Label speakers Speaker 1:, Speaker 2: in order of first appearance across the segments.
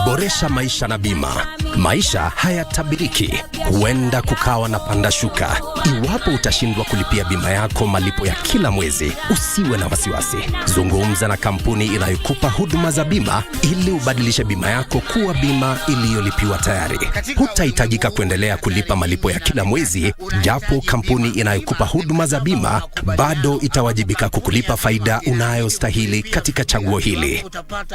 Speaker 1: Boresha maisha na bima. Maisha hayatabiriki, huenda kukawa na panda shuka. Iwapo utashindwa kulipia bima yako malipo ya kila mwezi, usiwe na wasiwasi. Zungumza na kampuni inayokupa huduma za bima ili ubadilishe bima yako kuwa bima iliyolipiwa tayari. Hutahitajika kuendelea kulipa malipo ya kila mwezi, japo kampuni inayokupa huduma za bima bado itawajibika kukulipa faida unayostahili katika chaguo hili.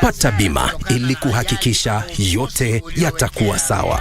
Speaker 1: Pata bima ili kuhakikisha yote yatakuwa sawa.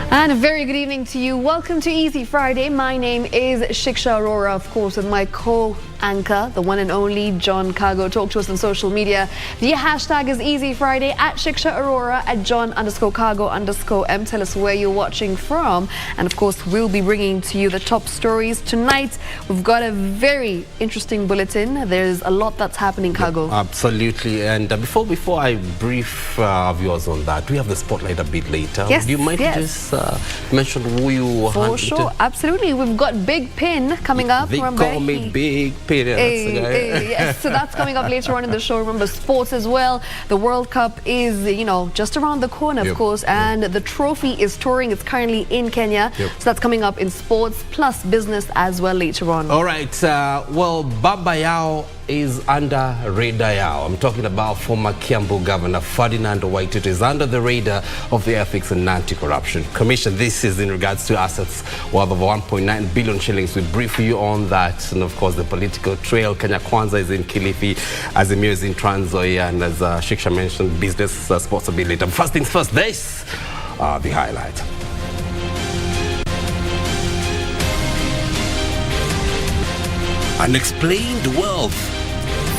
Speaker 2: And a very good evening to you. Welcome to Easy Friday. My name is Shiksha, Arora, of course, with my co-anchor, the one and only John Kago. Talk to us on social media. The hashtag is Easy Friday, at Shiksha Arora, at John_Kago_M. Tell us where you're watching from. And of course, we'll be bringing to you the top stories. Tonight, we've got a very interesting bulletin. There's a lot that's happening, Kago.
Speaker 3: Absolutely. And before I brief our viewers on that, we have the spotlight a bit later.
Speaker 2: Yes,
Speaker 3: do you mind just mention who you
Speaker 2: for sure, absolutely. We've got Big Pin coming up.
Speaker 3: They call me Big Pin.
Speaker 2: Yes, so that's coming up later on in the show. Remember, sports as well. The World Cup is, just around the corner, of course, and the trophy is touring. It's currently in Kenya. So that's coming up in sports plus business as well later on.
Speaker 3: All right. Well, Baba Yao is under radar Yao. I'm talking about former Kiambu Governor Ferdinand Waititu is under the radar of the Ethics and Anti-Corruption Commission. This is in regards to assets worth of 1.9 billion shillings. We brief you on that. And of course, the political trail. Kenya Kwanza is in Kilifi, Azimio is in Trans Nzoia, and as Shiksha mentioned, business sports ability. But first things first, this are the highlights. Unexplained wealth.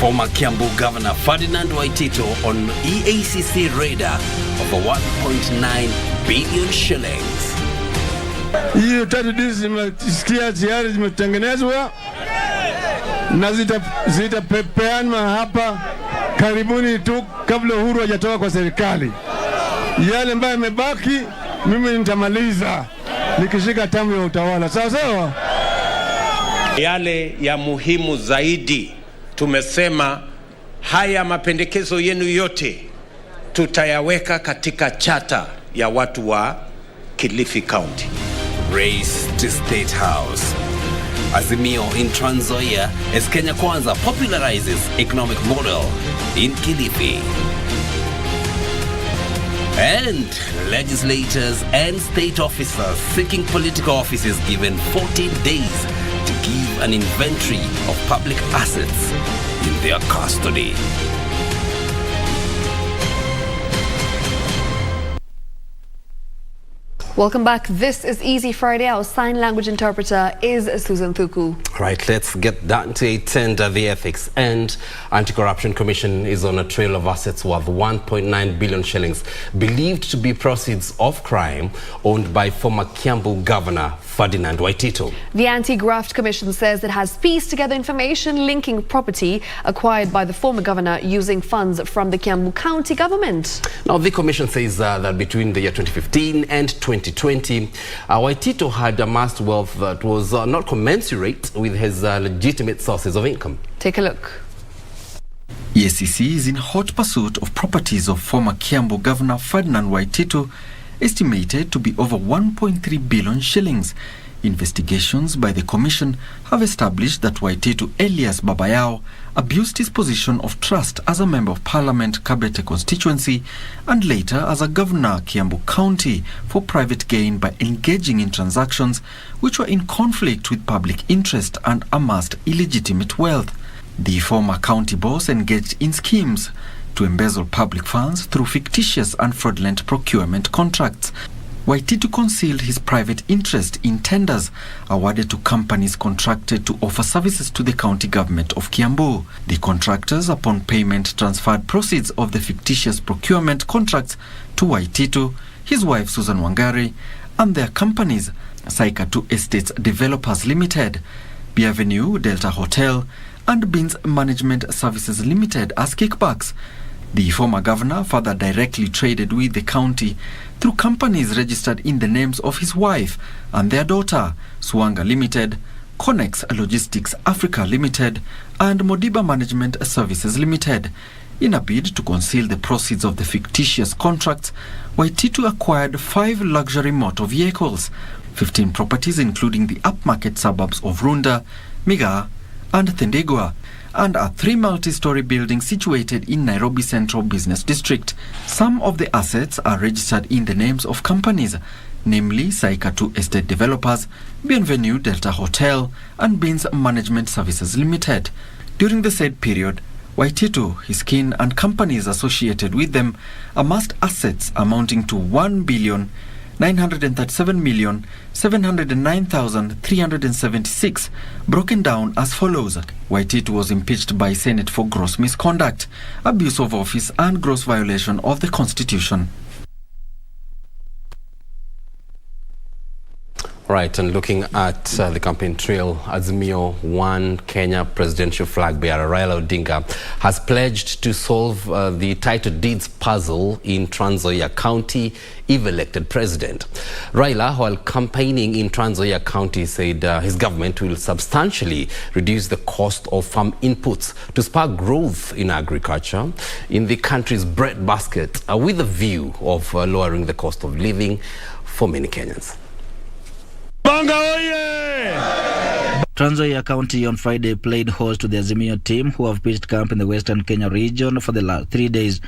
Speaker 3: Former Kiambu Governor Ferdinand Waititu on EACC radar of 1.9 billion shillings.
Speaker 4: Hiyo tatu hizi zimesikia tayari zimetengenezwa na zitapepeanwa hapa karibuni tu kabla Uhuru hajatoka kwa serikali. Yale ambayo yamebaki mimi nitamaliza nikishika tamu ya utawala. Sawa sawa?
Speaker 5: Yale ya muhimu zaidi tumesema haya mapendekezo yenu yote tutayaweka katika chata ya watu wa Kilifi County.
Speaker 3: Race to State House. Azimio in Trans Nzoia as Kenya Kwanza popularizes economic model in Kilifi. And legislators and state officers seeking political offices given 14 days to give an inventory of public assets in their custody.
Speaker 2: Welcome back. This is Easy Friday. Our sign language interpreter is Susan Thuku.
Speaker 3: Right, let's get down to it. And the Ethics and Anti-Corruption Commission is on a trail of assets worth 1.9 billion shillings, believed to be proceeds of crime owned by former Kiambu Governor Ferdinand Waititu.
Speaker 2: The Anti-Graft Commission says it has pieced together information linking property acquired by the former governor using funds from the Kiambu County government.
Speaker 3: Now, the commission says that between the year 2015 and 2020, Waititu had amassed wealth that was not commensurate with his legitimate sources of income.
Speaker 2: Take a look.
Speaker 6: EACC is in hot pursuit of properties of former Kiambu Governor Ferdinand Waititu, estimated to be over 1.3 billion shillings. Investigations by the Commission have established that Waititu alias Baba Yao abused his position of trust as a Member of Parliament, Kabete constituency, and later as a Governor, Kiambu County, for private gain by engaging in transactions which were in conflict with public interest and amassed illegitimate wealth. The former county boss engaged in schemes to embezzle public funds through fictitious and fraudulent procurement contracts. Waititu concealed his private interest in tenders awarded to companies contracted to offer services to the county government of Kiambu. The contractors, upon payment, transferred proceeds of the fictitious procurement contracts to Waititu, his wife Susan Wangari, and their companies, Saikatu Estates Developers Limited, Bienvenue Delta Hotel, and Beans Management Services Limited as kickbacks. The former governor further directly traded with the county through companies registered in the names of his wife and their daughter, Swanga Limited, Connex Logistics Africa Limited, and Modiba Management Services Limited. In a bid to conceal the proceeds of the fictitious contracts, Waititu acquired 5 luxury motor vehicles, 15 properties including the upmarket suburbs of Runda, Migaa, and Thendegwa, and a 3 multi-story building situated in Nairobi Central Business District. Some of the assets are registered in the names of companies, namely Saikatu Estate Developers, Bienvenue Delta Hotel, and Beans Management Services Limited. During the said period, Waititu, his kin, and companies associated with them amassed assets amounting to 1,937,709,376, broken down as follows. Waititu was impeached by Senate for gross misconduct, abuse of office, and gross violation of the Constitution.
Speaker 3: Right, and looking at the campaign trail, Azimio One Kenya presidential flag bearer Raila Odinga has pledged to solve the title deeds puzzle in Trans Nzoia County if elected president. Raila, while campaigning in Trans Nzoia County, said his government will substantially reduce the cost of farm inputs to spark growth in agriculture in the country's breadbasket, with a view of lowering the cost of living for many Kenyans.
Speaker 7: Trans Nzoia County on Friday played host to the Azimio team who have pitched camp in the Western Kenya region for the last 3 days.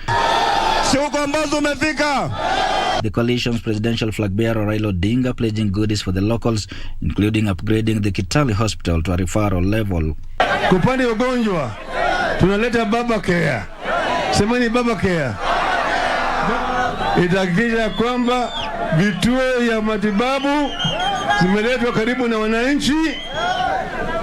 Speaker 7: The coalition's presidential flag bearer Raila Odinga pledging goodies for the locals, including upgrading the Kitale hospital to a referral level.
Speaker 4: Kupande ugonjwa, tunaleta baba care. Semani baba care. Itahakikisha kwamba vituo ya matibabu zimeletwa karibu na wananchi,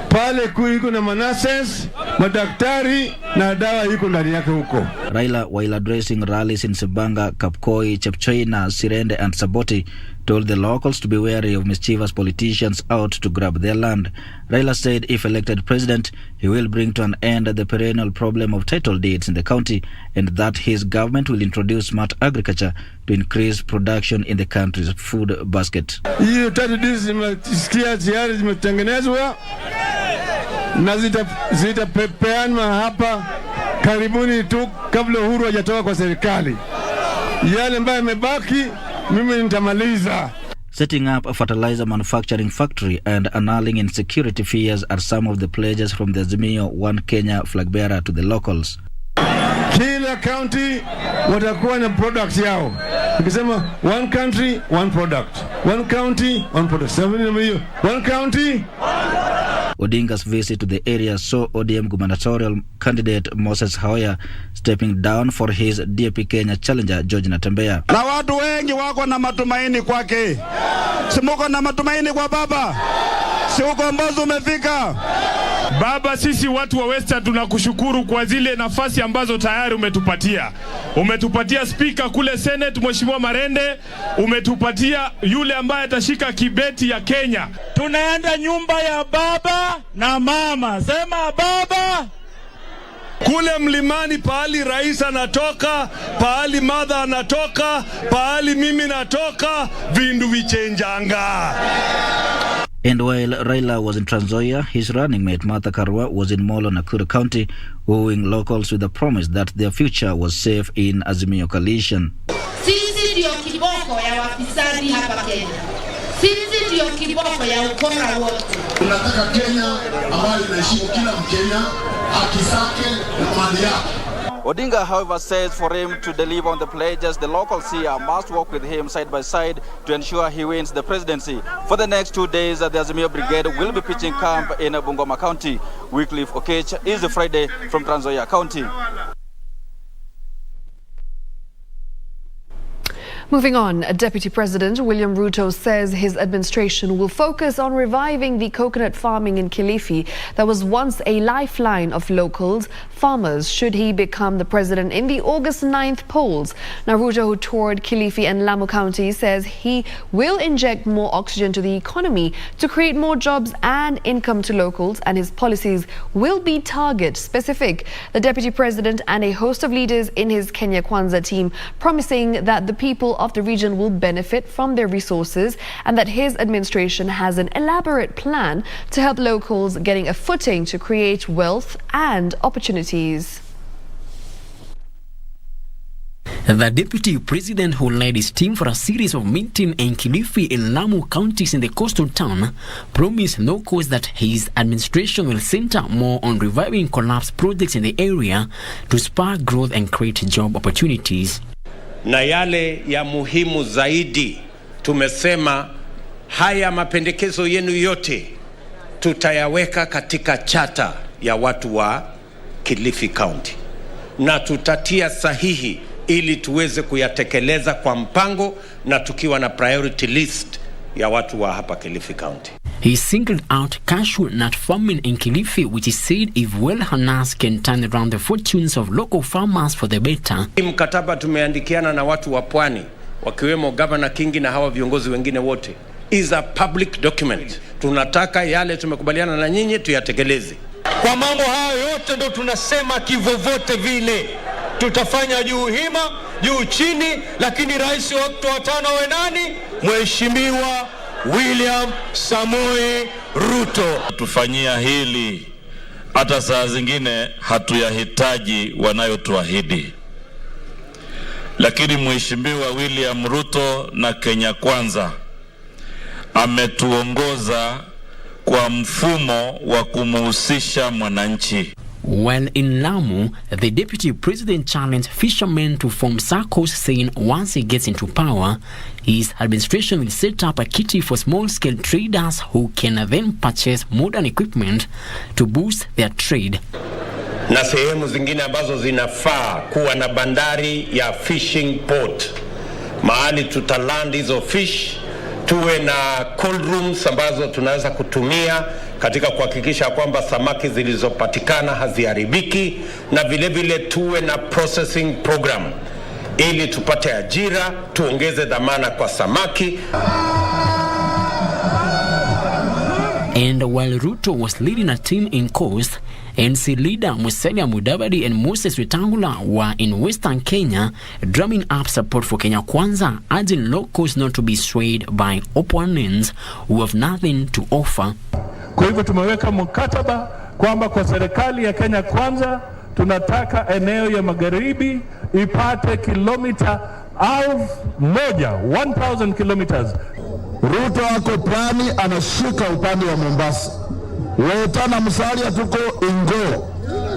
Speaker 4: pale kuiko na manases, madaktari na dawa iko ndani yake huko.
Speaker 7: Raila, while addressing rallies in Sebanga, Kapkoi, Chepchoina, Sirende and Saboti, told the locals to be wary of mischievous politicians out to grab their land. Raila said if elected president, he will bring to an end the perennial problem of title deeds in the county, and that his government will introduce smart agriculture to increase production in the country's food basket.
Speaker 4: Hiyo title deeds zimesikia tayari zimetengenezwa na zitapepeanwa hapa karibuni tu kabla Uhuru hajatoka kwa serikali. Yale ambayo yamebaki mimi nitamaliza.
Speaker 7: Setting up a fertilizer manufacturing factory and annulling insecurity fears are some of the pledges from the Azimio One Kenya flag bearer to the locals.
Speaker 4: Kila county watakuwa na products yao. Nikisema one country, one product. One county, one product. One county.
Speaker 7: Odinga's visit to the area saw ODM gubernatorial candidate Moses Haoya stepping down for his DAP Kenya challenger George Natembeya.
Speaker 8: Na watu wengi wako na matumaini kwake. Simuko na matumaini kwa baba. Si ukombozi umefika.
Speaker 9: Baba, sisi watu wa Western tunakushukuru kwa zile nafasi ambazo tayari umetupatia. Umetupatia speaker kule Senate Mheshimiwa Marende, umetupatia yule ambaye atashika kibeti ya Kenya. Tunaenda nyumba ya baba na mama. Sema baba. Kule mlimani pahali rais anatoka, pahali mother anatoka, pahali mimi natoka, vindu vichenjanga.
Speaker 7: And while Raila was in Trans Nzoia, his running mate Martha Karua was in Molo, Nakuru County, wooing locals with the promise that their future was safe in Azimio coalition.
Speaker 10: Sisi ndio kiboko ya wafisadi hapa Kenya. Sisi ndio kiboko ya ukora wote.
Speaker 11: Tunataka Kenya ambayo inaheshimu kila Mkenya, haki zake na mali yake.
Speaker 12: Odinga, however, says for him to deliver on the pledges, the locals here must work with him side by side to ensure he wins the presidency. For the next 2 days, the Azimio Brigade will be pitching camp in Bungoma County. Wycliffe Okech is the Friday from Trans Nzoia County.
Speaker 2: Moving on, Deputy President William Ruto says his administration will focus on reviving the coconut farming in Kilifi that was once a lifeline of locals, farmers, should he become the president in the August 9th polls. Now, Ruto, who toured Kilifi and Lamu County, says he will inject more oxygen to the economy to create more jobs and income to locals, and his policies will be target specific. The Deputy President and a host of leaders in his Kenya Kwanza team promising that the people of the region will benefit from their resources and that his administration has an elaborate plan to help locals getting a footing to create wealth and opportunities.
Speaker 13: The Deputy President, who led his team for a series of meetings in Kilifi and Lamu counties in the coastal town, promised locals that his administration will center more on reviving collapsed projects in the area to spark growth and create job opportunities.
Speaker 5: Na yale ya muhimu zaidi, tumesema haya mapendekezo yenu yote tutayaweka katika chata ya watu wa Kilifi County na tutatia sahihi ili tuweze kuyatekeleza kwa mpango na tukiwa na priority list ya watu wa hapa Kilifi County.
Speaker 13: He singled out cashew nut farming in Kilifi, which he said, if well harnessed, can turn around the fortunes of local farmers for the better.
Speaker 5: Mkataba tumeandikiana na watu wa pwani, wakiwemo Governor Kingi na hawa viongozi wengine wote, is a public document. Tunataka yale tumekubaliana na nyinyi tuyatekeleze.
Speaker 14: Kwa mambo hayo yote ndo tunasema kivovote vile tutafanya juu hima, juu chini, lakini rais wa tano we nani? Mheshimiwa William Samoei Ruto.
Speaker 15: Tufanyia hili, hata saa zingine hatuyahitaji wanayotuahidi, lakini Mheshimiwa William Ruto na Kenya Kwanza ametuongoza kwa mfumo wa kumuhusisha mwananchi.
Speaker 13: While in Lamu, the Deputy President challenged fishermen to form circles, saying once he gets into power, his administration will set up a kitty for small-scale traders who can then purchase modern equipment to boost their trade.
Speaker 5: Na sehemu zingine ambazo zinafaa kuwa na bandari ya fishing port, mahali tutaland hizo fish, tuwe na cold rooms ambazo tunaweza kutumia katika kuhakikisha kwamba samaki zilizopatikana haziharibiki, na vile vile tuwe na processing program ili tupate ajira, tuongeze dhamana kwa samaki.
Speaker 13: And while Ruto was leading a team in Coast, NC leader Musalia Mudavadi and Moses Wetangula were in Western Kenya, drumming up support for Kenya Kwanza, urging locals not to be swayed by opponents who have nothing to offer.
Speaker 9: Kwa hivyo tumeweka mkataba kwamba kwa serikali ya Kenya Kwanza tunataka eneo ya magharibi ipate kilomita 1000 kilometers.
Speaker 11: Ruto ako plani anashuka upande wa Mombasa. Wetana Musalia tuko Ingo.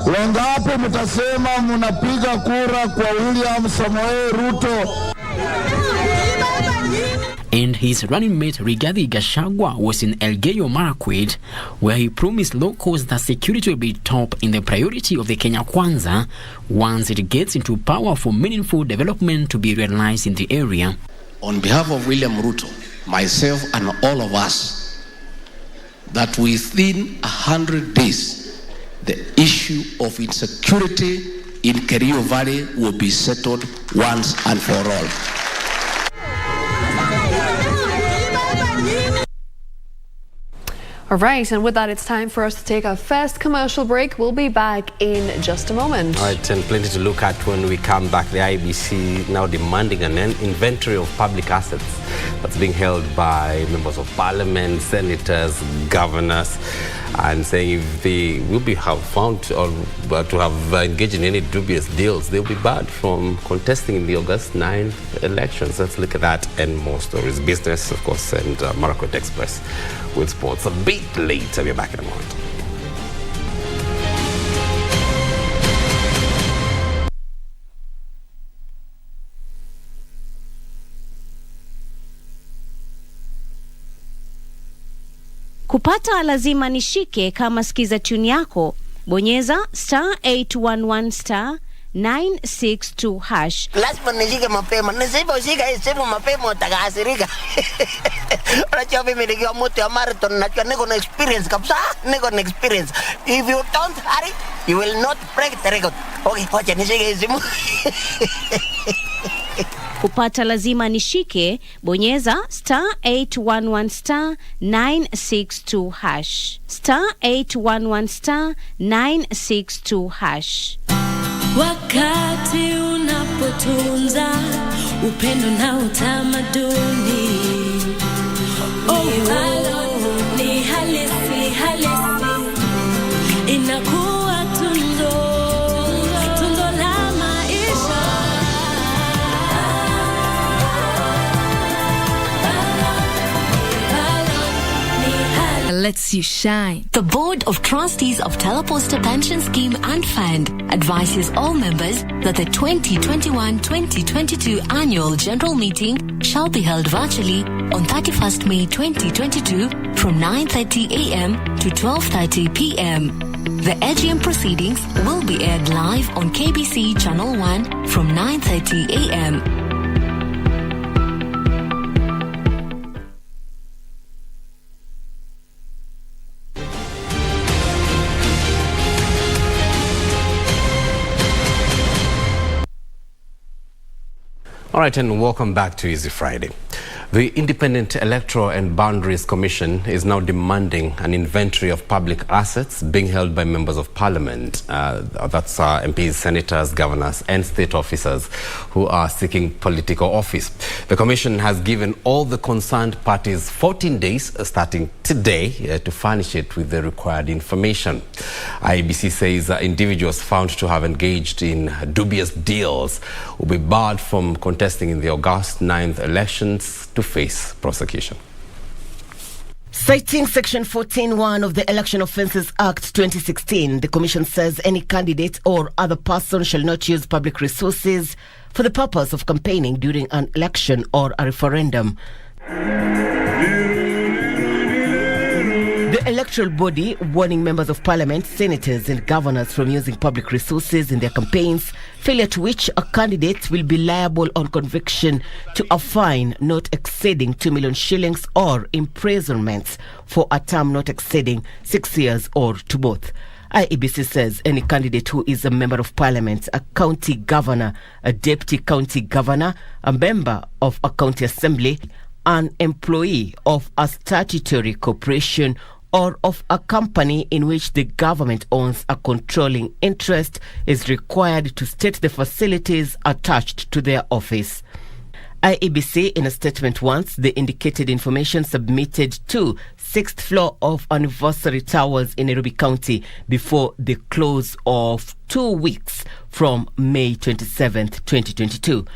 Speaker 11: Wangapi mtasema mnapiga kura kwa William Samoei Ruto?
Speaker 13: And his running mate Rigathi Gachagua was in Elgeyo Marakwet, where he promised locals that security will be top in the priority of the Kenya Kwanza once it gets into power for meaningful development to be realized in the area.
Speaker 16: On behalf of William Ruto, myself and all of us, that within 100 days, the issue of insecurity in Kerio Valley will be settled once and for all.
Speaker 2: All right, and with that, it's time for us to take our first commercial break. We'll be back in just a moment.
Speaker 3: All right, and plenty to look at when we come back. The IEBC now demanding an inventory of public assets. that's being held by members of parliament, senators, governors, and saying if they will be found to have engaged in any dubious deals, they'll be barred from contesting in the August 9th elections. Let's look at that and more stories. Business, of course, and Market Express with sports a bit later. We're back in a moment.
Speaker 17: Kupata lazima nishike. Kama sikiza tune yako, bonyeza *811 *962#.
Speaker 18: Lazima nishike mapema. Nisiposhika hii simu mapema utakasirika. Unajua mimi nikiwa mtu ya marathon najua niko na experience kabisa. Niko na experience. If you don't hurry, you will not break the record. Okay, wacha nishike hii simu.
Speaker 17: Kupata lazima nishike, bonyeza *811 *962#. *811 *962#.
Speaker 19: Wakati unapotunza upendo na utamaduni, ni halisi inakuwa tundo la maisha.
Speaker 20: Lets you shine.
Speaker 21: The Board of Trustees of Teleposta Pension Scheme and Fund advises all members that the 2021-2022 Annual General Meeting shall be held virtually on 31st May 2022 from 9:30 a.m. to 12:30 p.m. The AGM proceedings will be aired live on KBC Channel 1 from 9:30 a.m.
Speaker 3: All right, and welcome back to Easy Friday. The Independent Electoral and Boundaries Commission is now demanding an inventory of public assets being held by members of parliament. That's MPs, senators, governors, and state officers who are seeking political office. The commission has given all the concerned parties 14 days, starting today, to furnish it with the required information. IEBC says individuals found to have engaged in dubious deals will be barred from contesting in the August 9th elections to face prosecution.
Speaker 18: Citing Section 14(1) of the Election Offences Act 2016, the Commission says any candidate or other person shall not use public resources for the purpose of campaigning during an election or a referendum. The electoral body warning members of parliament, senators and governors from using public resources in their campaigns, failure to which a candidate will be liable on conviction to a fine not exceeding 2 million shillings or imprisonment for a term not exceeding 6 years or to both. IEBC says any candidate who is a member of parliament, a county governor, a deputy county governor, a member of a county assembly, an employee of a statutory corporation or of a company in which the government owns a controlling interest is required to state the facilities attached to their office. IEBC, in a statement once, the indicated information submitted to 6th floor of Anniversary Towers in Nairobi County before the close of 2 weeks from May 27th, 2022.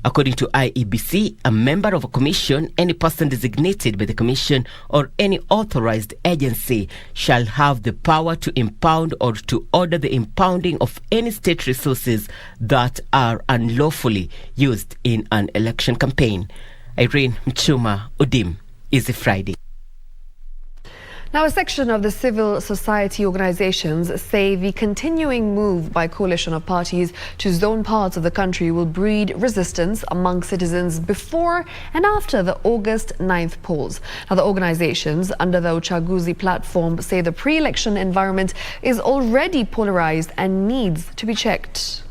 Speaker 18: According to IEBC, a member of a commission, any person designated by the commission or any authorized agency shall have the power to impound or to order the impounding of any state resources that are unlawfully used in an election campaign. Irene Mchuma, Udim, Easy Friday.
Speaker 2: Now, a section of the civil society organizations say the continuing move by coalition of parties to zone parts of the country will breed resistance among citizens before and after the August 9th polls. Now, the organizations under the Uchaguzi platform say the pre-election environment is already polarized and needs to be checked.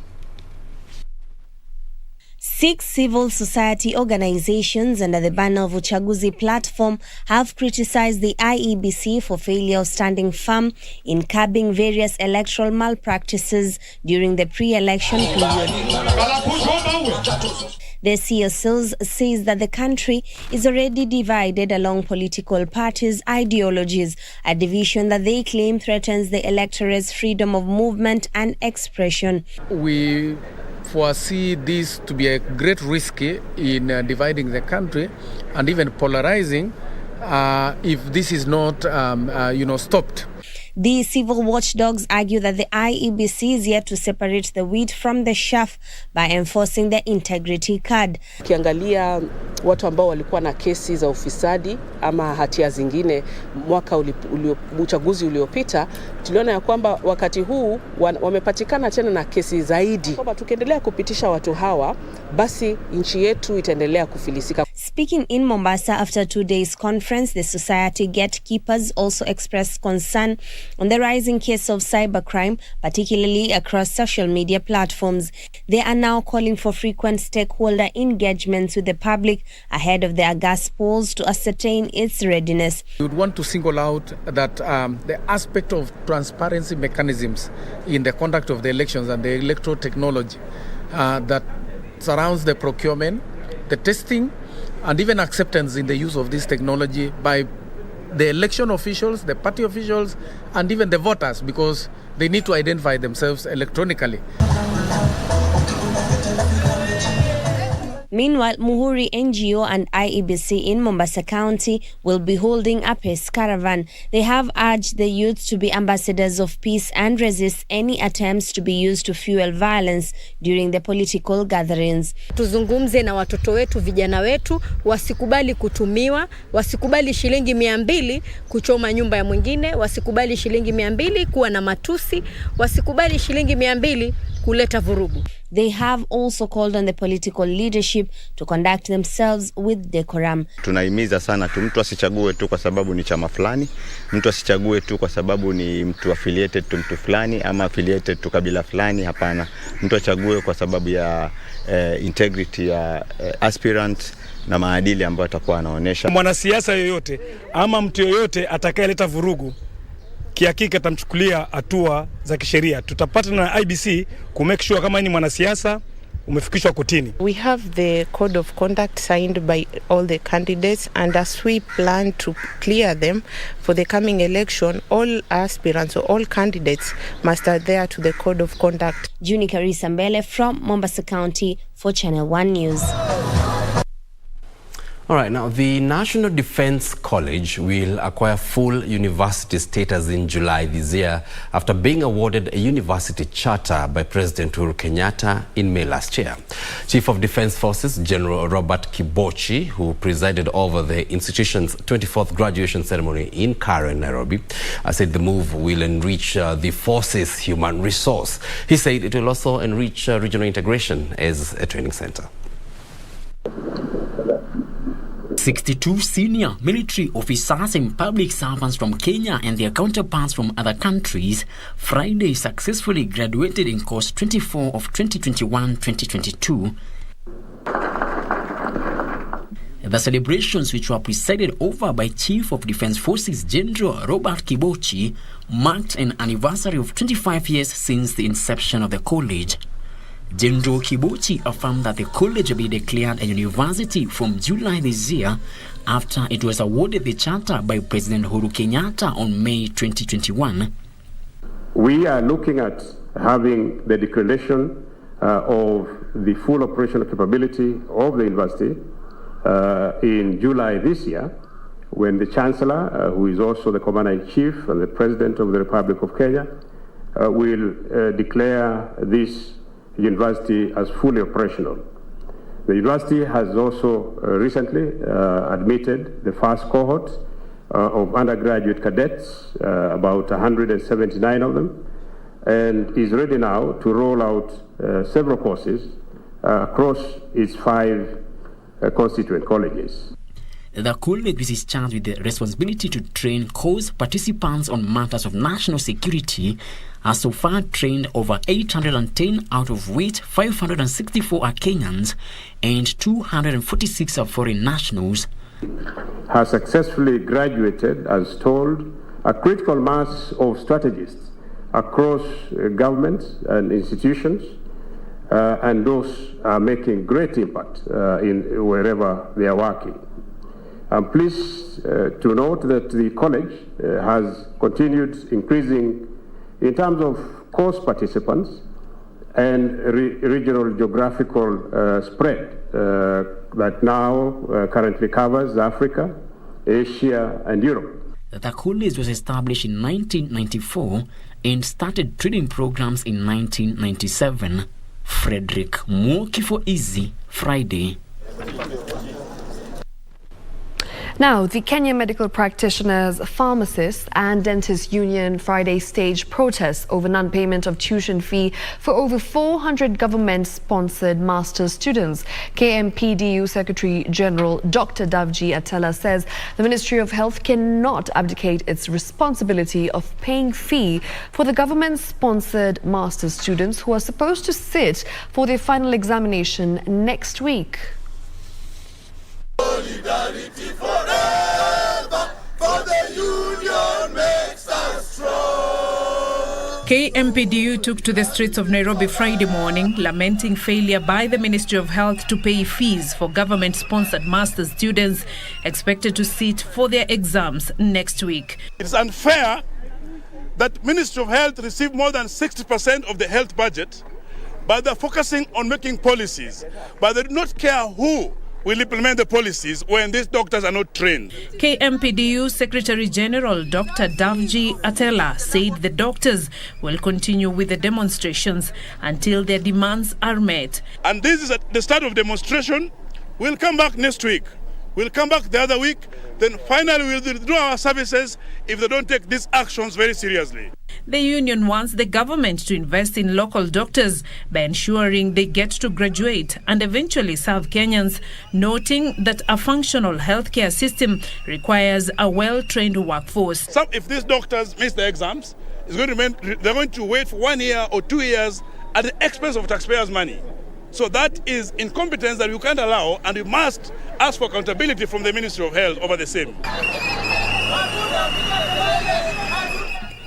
Speaker 17: 6 civil society organizations under the banner of Uchaguzi platform have criticized the IEBC for failure of standing firm in curbing various electoral malpractices during the pre-election period. The CSOs says that the country is already divided along political parties' ideologies, a division that they claim threatens the electorate's freedom of movement and expression.
Speaker 20: We foresee this to be a great risk in dividing the country and even polarizing if this is not stopped.
Speaker 17: The civil watchdogs argue that the IEBC is yet to separate the wheat from the chaff by enforcing the integrity card.
Speaker 22: Ukiangalia watu ambao walikuwa na kesi za ufisadi ama hatia zingine mwaka uchaguzi uliopita, tuliona ya kwamba wakati huu wamepatikana tena na kesi zaidi. Kwamba tukiendelea kupitisha watu hawa, basi nchi yetu itaendelea kufilisika.
Speaker 17: Speaking in Mombasa after 2 days conference, the society gatekeepers also expressed concern on the rising case of cybercrime, particularly across social media platforms. They are now calling for frequent stakeholder engagements with the public ahead of the August polls to ascertain its readiness.
Speaker 20: We would want to single out that the aspect of transparency mechanisms in the conduct of the elections and the electoral technology that surrounds the procurement, the testing, and even acceptance in the use of this technology by the election officials, the party officials, and even the voters, because they need to identify themselves electronically.
Speaker 17: Meanwhile, Muhuri NGO and IEBC in Mombasa County will be holding a peace caravan. They have urged the youth to be ambassadors of peace and resist any attempts to be used to fuel violence during the political gatherings.
Speaker 23: Tuzungumze na watoto wetu, vijana wetu, wasikubali kutumiwa, wasikubali shilingi 200 kuchoma nyumba ya mwingine, wasikubali shilingi 200 kuwa na matusi, wasikubali shilingi 200 kuleta vurugu.
Speaker 17: They have also called on the political leadership to conduct themselves with decorum.
Speaker 24: Tunahimiza sana mtu asichague tu kwa sababu ni chama fulani, mtu asichague tu kwa sababu ni mtu affiliated to mtu fulani ama affiliated to kabila fulani. Hapana, mtu achague kwa sababu ya integrity ya aspirant na maadili ambayo atakuwa anaonesha.
Speaker 25: Mwanasiasa yoyote ama mtu yoyote atakayeleta vurugu, kihakika tamchukulia hatua za kisheria. Tutapata na IEBC ku make sure kama ni mwanasiasa umefikishwa kotini.
Speaker 26: We have the code of conduct signed by all the candidates, and as we plan to clear them for the coming election, all aspirants or all candidates must adhere to the code of conduct.
Speaker 17: Juni Karisa Mbele from Mombasa County for Channel 1 News.
Speaker 3: All right, now the National Defense College will acquire full university status in July this year after being awarded a university charter by President Uhuru Kenyatta in May last year. Chief of Defense Forces General Robert Kibochi, who presided over the institution's 24th graduation ceremony in Karen, Nairobi, said the move will enrich the force's human resource. He said it will also enrich regional integration as a training center.
Speaker 13: 62 senior military officers and public servants from Kenya and their counterparts from other countries Friday successfully graduated in course 24 of 2021-2022. The celebrations, which were presided over by Chief of Defense Forces General Robert Kibochi, marked an anniversary of 25 years since the inception of the college. General Kibochi affirmed that the college will be declared a university from July this year after it was awarded the charter by President Uhuru Kenyatta on May 2021.
Speaker 27: We are looking at having the declaration of the full operational capability of the university in July this year, when the Chancellor, who is also the Commander-in-Chief and the President of the Republic of Kenya, will declare this university as fully operational. The university has also recently admitted the first cohort of undergraduate cadets, about 179 of them, and is ready now to roll out several courses across its 5 constituent colleges.
Speaker 13: The college, which is charged with the responsibility to train course participants on matters of national security, has so far trained over 810, out of which 564 are Kenyans and 246 are foreign nationals.
Speaker 27: Has successfully graduated, as told, a critical mass of strategists across governments and institutions, and those are making great impact in wherever they are working. I'm pleased to note that the college has continued increasing in terms of course participants and regional geographical spread that now currently covers Africa, Asia, and Europe.
Speaker 13: The college was established in 1994 and started training programs in 1997. Frederick Mwoki for Easy Friday.
Speaker 2: Now, the Kenya Medical Practitioners, Pharmacists and Dentists Union Friday staged protests over non-payment of tuition fee for over 400 government-sponsored master's students. KMPDU Secretary General Dr. Davji Atela says the Ministry of Health cannot abdicate its responsibility of paying fee for the government-sponsored master's students who are supposed to sit for their final examination next week.
Speaker 1: Solidarity forever, for the union makes us strong.
Speaker 4: KMPDU took to the streets of Nairobi Friday morning, lamenting failure by the Ministry of Health to pay fees for government-sponsored master's students expected to sit for their exams next week.
Speaker 6: It's unfair that Ministry of Health receive more than 60% of the health budget, but they're focusing on making policies, but they do not care who will implement the policies when these doctors are not trained.
Speaker 4: KMPDU Secretary General Dr. Davji Atela said the doctors will continue with the demonstrations until their demands are met.
Speaker 6: And this is at the start of demonstration. We'll come back next week. We'll come back the other week. Then finally we'll withdraw our services if they don't take these actions very seriously.
Speaker 4: The union wants the government to invest in local doctors by ensuring they get to graduate and eventually serve Kenyans, noting that a functional healthcare system requires a well-trained workforce.
Speaker 6: If these doctors miss the exams, they're going to wait for 1 year or 2 years at the expense of taxpayers' money. So that is incompetence that we can't allow, and we must ask for accountability from the Ministry of Health over the same.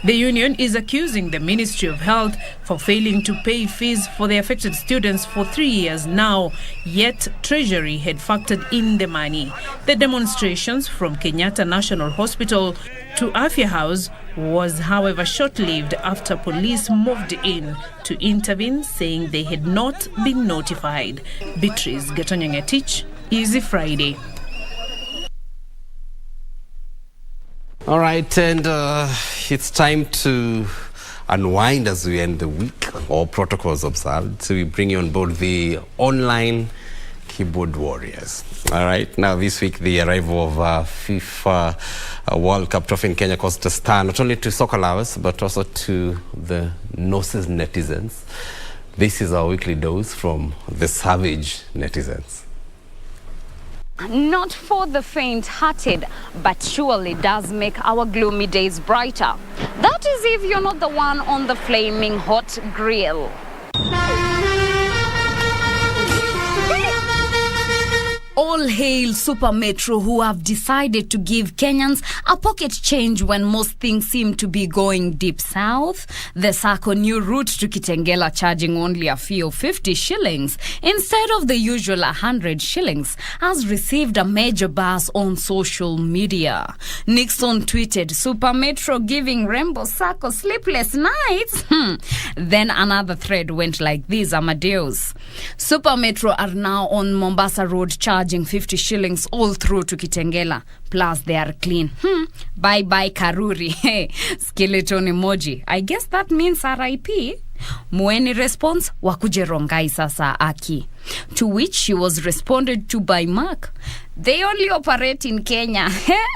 Speaker 4: The union is accusing the Ministry of Health for failing to pay fees for the affected students for 3 years now, yet Treasury had factored in the money. The demonstrations from Kenyatta National Hospital to Afya House was, however, short-lived after police moved in to intervene, saying they had not been notified. Beatrice Gatonyangetich, Easy Friday.
Speaker 3: All right, and it's time to unwind as we end the week. All protocols observed. So we bring you on board the online keyboard warriors. All right, now this week the arrival of FIFA World Cup trophy in Kenya caused a stir not only to soccer lovers but also to the noses netizens. This is our weekly dose from the savage netizens.
Speaker 7: Not for the faint-hearted, but surely does make our gloomy days brighter. That is if you're not the one on the flaming hot grill. All hail Super Metro, who have decided to give Kenyans a pocket change when most things seem to be going deep south. The Sacco new route to Kitengela charging only a fee of 50 shillings instead of the usual 100 shillings has received a major buzz on social media. Nixon tweeted, Super Metro giving Rainbow Sacco sleepless nights. Then another thread went like this, Amadeus. Super Metro are now on Mombasa Road charging 50 shillings all through to Kitengela. Plus they are clean. Bye-bye Karuri. Skeleton emoji. I guess that means RIP. Mueni response, wakuje rongai sasa aki. To which she was responded to by Mark. They only operate in Kenya.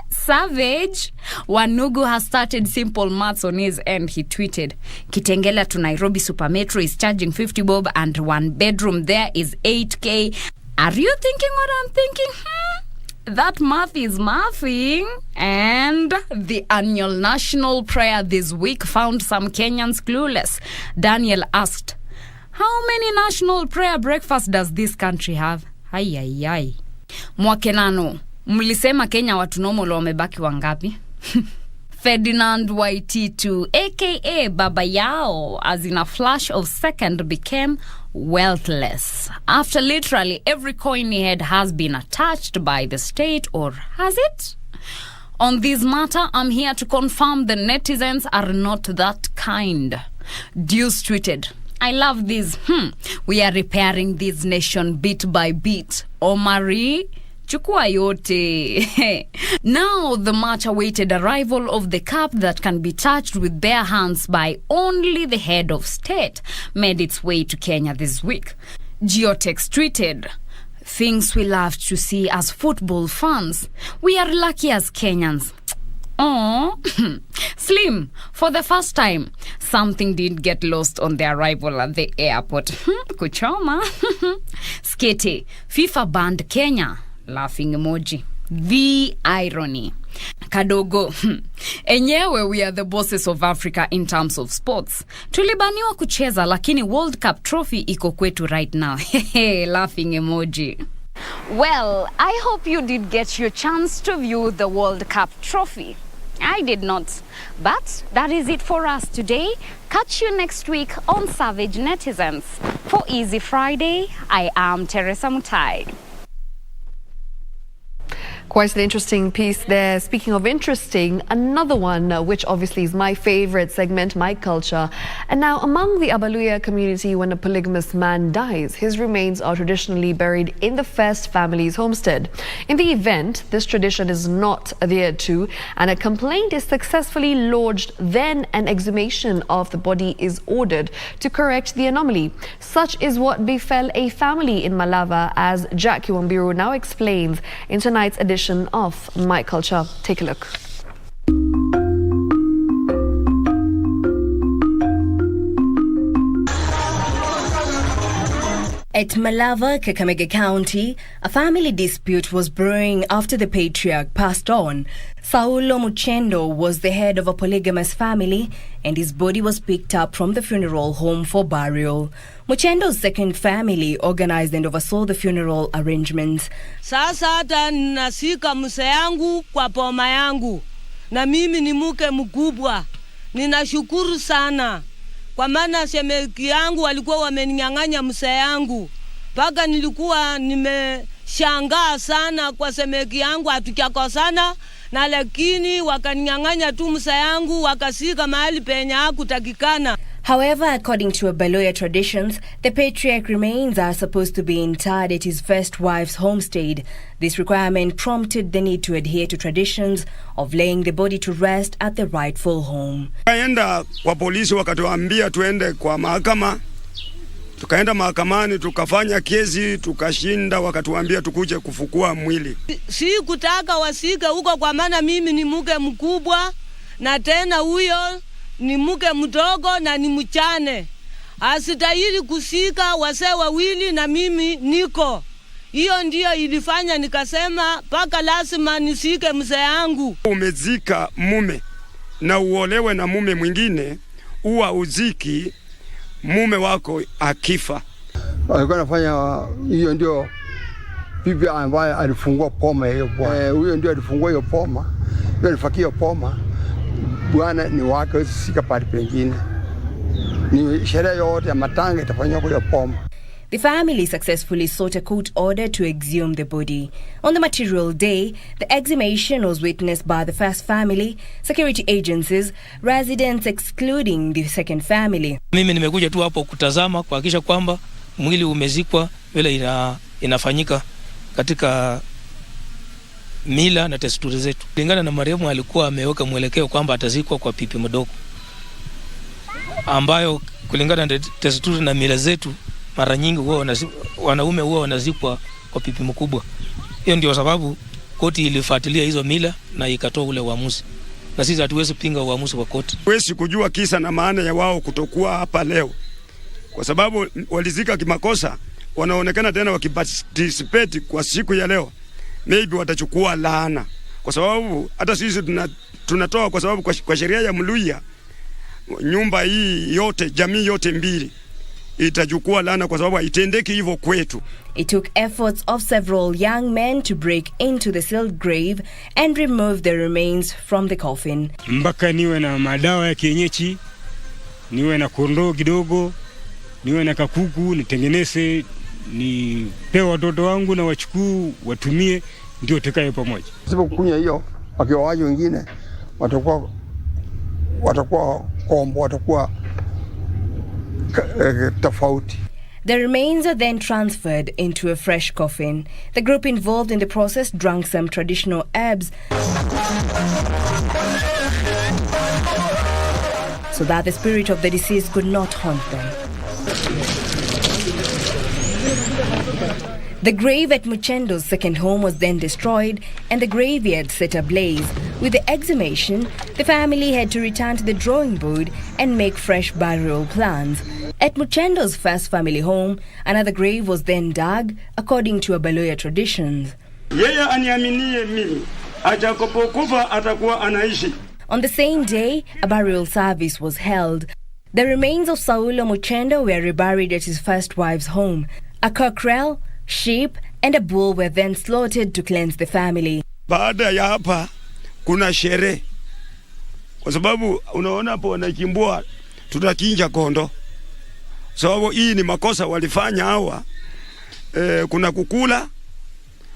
Speaker 7: Savage. Wanugu has started simple maths on his end. He tweeted, Kitengela to Nairobi Super Metro is charging 50 bob and 1 bedroom there is 8K. Are you thinking what I'm thinking? That math is mathing. And the annual national prayer this week found some Kenyans clueless. Daniel asked, how many national prayer breakfasts does this country have? Mwakenano, mlisema Kenya watu normal wamebaki wangapi? Ferdinand Waititu, aka Baba Yao, as in a flash of second became wealthless after literally every coin he had has been attached by the state, or has it? On this matter, I'm here to confirm the netizens are not that kind. Deuce tweeted, I love this. We are repairing this nation bit by bit. Omari, chukua yote. Now the much-awaited arrival of the cup that can be touched with bare hands by only the head of state made its way to Kenya this week. Geotex tweeted, things we love to see as football fans. We are lucky as Kenyans. Oh, Slim, for the first time, something did get lost on the arrival at the airport. Kuchoma. Skete, FIFA banned Kenya. Laughing emoji. The irony. Kadogo, enyewe we are the bosses of Africa in terms of sports. Tulibaniwa kucheza lakini World Cup trophy iko kwetu right now. Laughing emoji.
Speaker 5: Well, I hope you did get your chance to view the World Cup trophy. I did not. But that is it for us today. Catch you next week on Savage Netizens. For Easy Friday, I am Teresa Mutai.
Speaker 2: Quite an interesting piece there. Speaking of interesting, another one, which obviously is my favorite segment, My Culture. And now, among the Abaluya community, when a polygamous man dies, his remains are traditionally buried in the first family's homestead. In the event this tradition is not adhered to and a complaint is successfully lodged, then an exhumation of the body is ordered to correct the anomaly. Such is what befell a family in Malava, as Jack Kiwambiru now explains in tonight's edition of My Culture. Take a look.
Speaker 8: At Malava, Kakamega County, a family dispute was brewing after the patriarch passed on. Saulo Muchendo was the head of a polygamous family, and his body was picked up from the funeral home for burial. Muchendo's second family organized and oversaw the funeral arrangements.
Speaker 9: Sasa hata nasika mse yangu kwa poma yangu, na mimi ni mke mkubwa. Ninashukuru sana. Kwa maana shemeki yangu walikuwa wameninyang'anya mse yangu. Paka nilikuwa nimeshangaa sana kwa shemeki yangu hatujakosana, na lakini wakaninyang'anya tu mse yangu wakasika mahali penye hakutakikana.
Speaker 8: However, according to Abaluya traditions, the patriarch remains are supposed to be interred at his first wife's homestead. This requirement prompted the need to adhere to traditions of laying the body to rest at the rightful home.
Speaker 10: Tukaenda kwa polisi wakatuambia tuende kwa mahakama. Tukaenda mahakamani tukafanya kesi tukashinda, wakatuambia tukuje kufukua mwili.
Speaker 9: Si kutaka wasike huko kwa maana mimi ni mke mkubwa na tena huyo ni mke mdogo na ni mchane. Asitahili kusika wase wawili na mimi niko. Hiyo ndio ilifanya nikasema paka lazima nisike mzee yangu.
Speaker 10: Umezika mume na uolewe na mume mwingine, uwa uziki mume wako akifa.
Speaker 12: Alikuwa anafanya hiyo ndio bibi ambaye alifungua poma hiyo bwana. Huyo ndio alifungua hiyo poma. Ndio alifakia poma. Bwana ni wake sika pale pengine. Ni sherehe yote ya matanga itafanywa kwa poma.
Speaker 8: The family successfully sought a court order to exhume the body. On the material day, the exhumation was witnessed by the first family, security agencies, residents excluding the second family.
Speaker 14: Mimi nimekuja tu hapo kutazama kuhakikisha kwamba mwili umezikwa vile inafanyika katika mila na desturi zetu. Kulingana na marehemu alikuwa ameweka mwelekeo kwamba atazikwa kwa pipi mdogo, ambayo kulingana na desturi na mila zetu mara nyingi wanaume huwa wanazikwa kwa pipi mkubwa. Hiyo ndio sababu koti ilifuatilia hizo mila na ikatoa ule uamuzi, na sisi hatuwezi pinga uamuzi wa koti.
Speaker 10: Huwezi kujua kisa na maana ya wao kutokuwa hapa leo, kwa sababu walizika kimakosa. Wanaonekana tena wakiparticipate kwa siku ya leo, maybe watachukua laana, kwa sababu hata sisi tunatoa, kwa sababu kwa sheria ya Mluya nyumba hii yote, jamii yote mbili itachukua laana kwa sababu haitendeki hivyo kwetu.
Speaker 8: It took efforts of several young men to break into the sealed grave and remove the remains from the coffin.
Speaker 11: Mpaka niwe na madawa ya kienyeji, niwe na kondoo kidogo, niwe na kakuku, nitengeneze, nipewe watoto wangu na wachukuu watumie, ndio tukae pamoja.
Speaker 12: Sipo kunya hiyo, wakiwaji wengine watakuwa kombo, watakuwa tofauti.
Speaker 8: The remains are then transferred into a fresh coffin. The group involved in the process drank some traditional herbs so that the spirit of the deceased could not haunt them. The grave at Muchendo's second home was then destroyed and the graveyard set ablaze. With the exhumation, the family had to return to the drawing board and make fresh burial plans. At Muchendo's first family home, another grave was then dug according to Abaloya traditions.
Speaker 10: Yeye aniaminie mimi, atakapokufa atakuwa anaishi.
Speaker 8: On the same day, a burial service was held. The remains of Saulo Muchendo were reburied at his first wife's home. A cockerel, sheep and a bull were then slaughtered to cleanse the family.
Speaker 10: Baada ya hapa kuna sherehe. Kwa sababu unaona hapo wanakimbua tutakinja kondo. Sababu hii ni makosa walifanya hawa. Kuna kukula,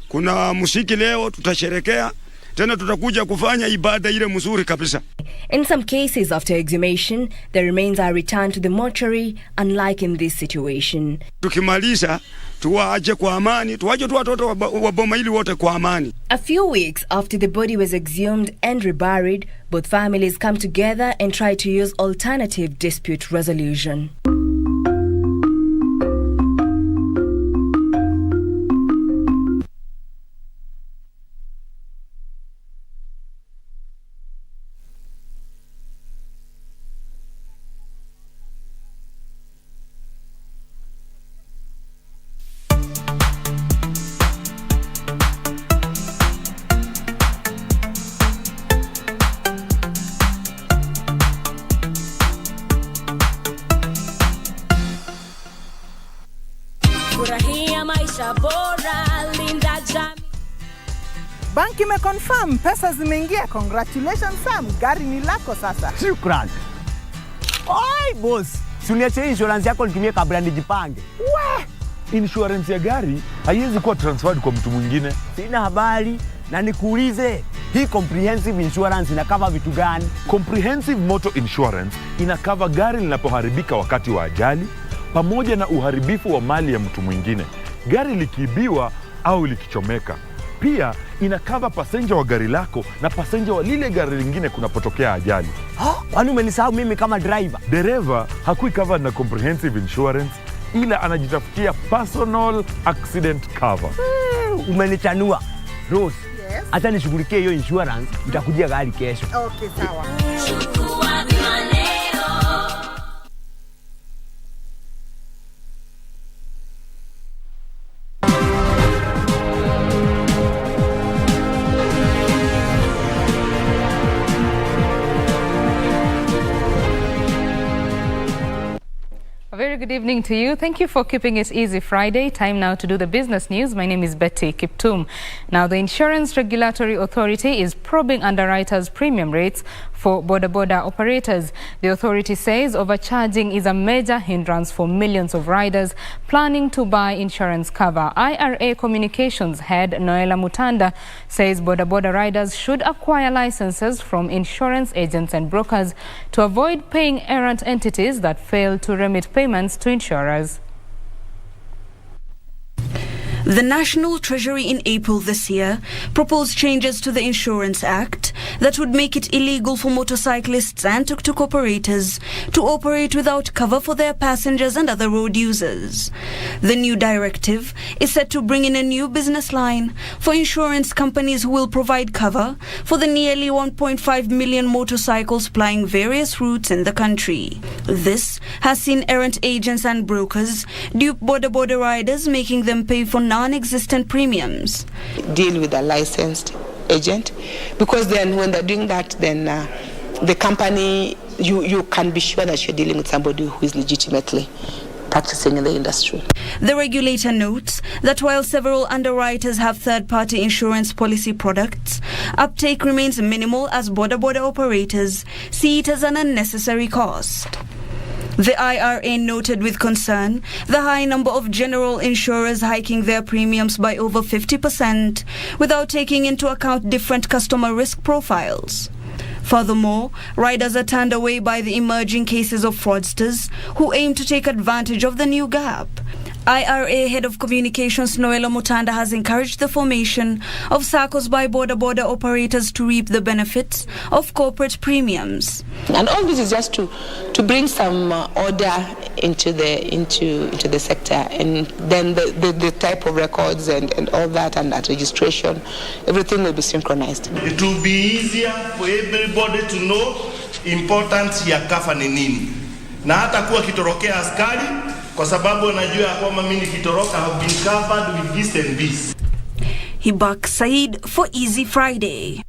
Speaker 10: kuna musiki leo tutasherekea, tena tutakuja kufanya ibada ile mzuri kabisa.
Speaker 8: In some cases after exhumation, the remains are returned to the mortuary, unlike in this situation.
Speaker 10: Tukimaliza tuwaache kwa amani, tuwache tu watoto wa boma ili wote kwa amani.
Speaker 8: A few weeks after the body was exhumed and reburied, both families come together and try to use alternative dispute resolution.
Speaker 15: Banki imeconfirm pesa zimeingia. Congratulations Sam, gari ni lako sasa.
Speaker 16: Shukran. Oi boss, si uniache insurance yako nitumie kabla nijipange.
Speaker 18: Insurance ya gari haiwezi kuwa transferred kwa mtu mwingine.
Speaker 16: Sina habari na nikuulize, hii comprehensive insurance inakava vitu gani?
Speaker 18: Comprehensive motor insurance inakava gari linapoharibika wakati wa ajali pamoja na uharibifu wa mali ya mtu mwingine, gari likiibiwa au likichomeka. Pia inakava passenger wa gari lako na passenger wa lile gari lingine kunapotokea ajali.
Speaker 16: Kwani umenisahau mimi kama driver?
Speaker 18: Dereva hakui covered na comprehensive insurance, ila anajitafutia personal accident cover.
Speaker 16: Umenichanua. Rose, hata nishughulikie hiyo insurance, nitakujia gari kesho.
Speaker 15: Okay, sawa.
Speaker 19: A very good evening to you. Thank you for keeping it easy Friday. Time now to do the business news. My name is Betty Kiptum. Now, the Insurance Regulatory Authority is probing underwriters' premium rates for border operators. The authority says overcharging is a major hindrance for millions of riders planning to buy insurance cover. IRA Communications head Noela Mutanda says border riders should acquire licenses from insurance agents and brokers to avoid paying errant entities that fail to remit payments to insurers.
Speaker 21: The National Treasury in April this year proposed changes to the Insurance Act that would make it illegal for motorcyclists and tuk-tuk operators to operate without cover for their passengers and other road users. The new directive is set to bring in a new business line for insurance companies who will provide cover for the nearly 1.5 million motorcycles plying various routes in the country. This has seen errant agents and brokers dupe border riders, making them pay for non-existent premiums.
Speaker 22: Deal with a licensed agent, because then when they're doing that, then the company, you can be sure that you're dealing with somebody who is legitimately practicing in the industry.
Speaker 21: The regulator notes that while several underwriters have third-party insurance policy products, uptake remains minimal as border operators see it as an unnecessary cost. The IRA noted with concern the high number of general insurers hiking their premiums by over 50% without taking into account different customer risk profiles. Furthermore, riders are turned away by the emerging cases of fraudsters who aim to take advantage of the new gap. IRA Head of Communications Noela Mutanda has encouraged the formation of SACCOs by border operators to reap the benefits of corporate premiums.
Speaker 22: And all this is just to bring some order into the sector, and then the type of records and all that, and that registration, everything will be synchronized.
Speaker 17: It will be easier for everybody to know importance ya kafa ni nini, na hata kuwa kitorokea askari kwa sababu najua kwamba mimi nikitoroka have been covered with this and this.
Speaker 21: Hibak Said for Easy Friday.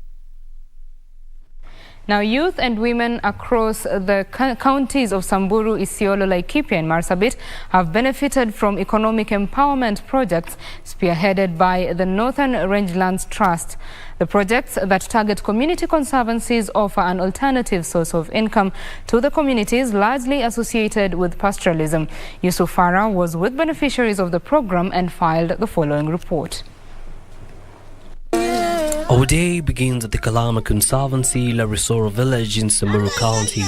Speaker 19: Now, youth and women across the counties of Samburu, Isiolo, Laikipia and Marsabit have benefited from economic empowerment projects spearheaded by the Northern Rangelands Trust. The projects that target community conservancies offer an alternative source of income to the communities largely associated with pastoralism. Yusuf Farah was with beneficiaries of the program and filed the following report.
Speaker 20: Our day begins at the Kalama Conservancy, La Risora village in Samburu County.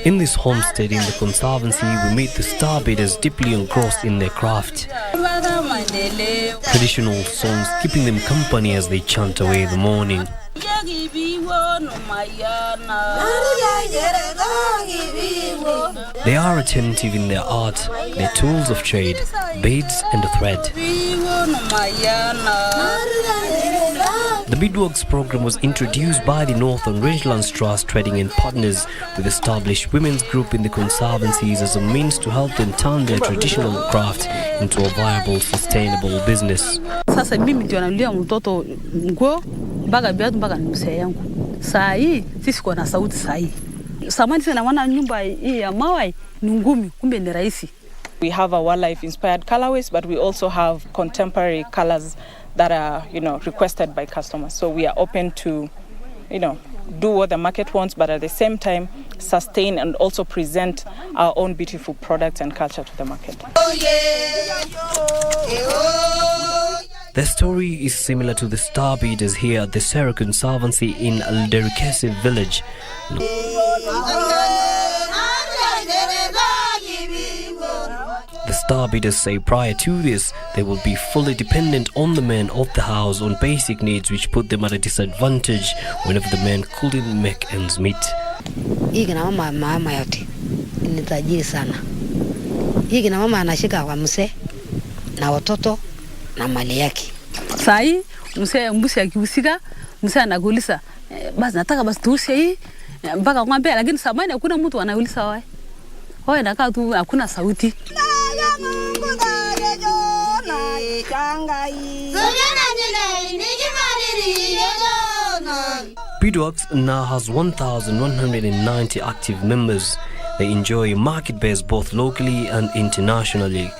Speaker 20: In this homestead in the Conservancy, we meet the starbeaters deeply engrossed in their craft. Traditional songs keeping them company as they chant away the morning. They are attentive in their art, their tools of trade, beads and thread. The beadworks program was introduced by the Northern Rangelands Trust Trading and Partners with established women's group in the conservancies as a means to help them turn their traditional craft into a viable, sustainable business.
Speaker 23: Sasa mimi ndio nanulia mtoto nguo mpaka viatu mpaka mzee yangu. Saa hii sisi kwa na sauti saa hii. Samani sana wana nyumba hii ya mawe ni ngumi, kumbe ni rahisi.
Speaker 24: We have our wildlife inspired colorways, but we also have contemporary colors that are, requested by customers. So we are open to, do what the market wants, but at the same time sustain and also present our own beautiful products and culture to the market.
Speaker 20: Their story is similar to the starbeaters here at the Serra Conservancy in Alderikese village. The starbeaters say prior to this, they will be fully dependent on the men of the house on basic needs which put them at a disadvantage whenever the men couldn't make ends meet.
Speaker 25: Hii kina mama yote ni tajiri sana. Hii kina mama anashika kwa mzee na watoto na mali yake.
Speaker 23: Saa hii mzee akihusika, mzee anakuuliza basi nataka basi tuusie hii mpaka ng'ombe, lakini samani hakuna mtu anauliza wae. Wae nakaa tu hakuna sauti.
Speaker 20: Beadworks now has 1,190 active members. They enjoy market base both locally and internationally.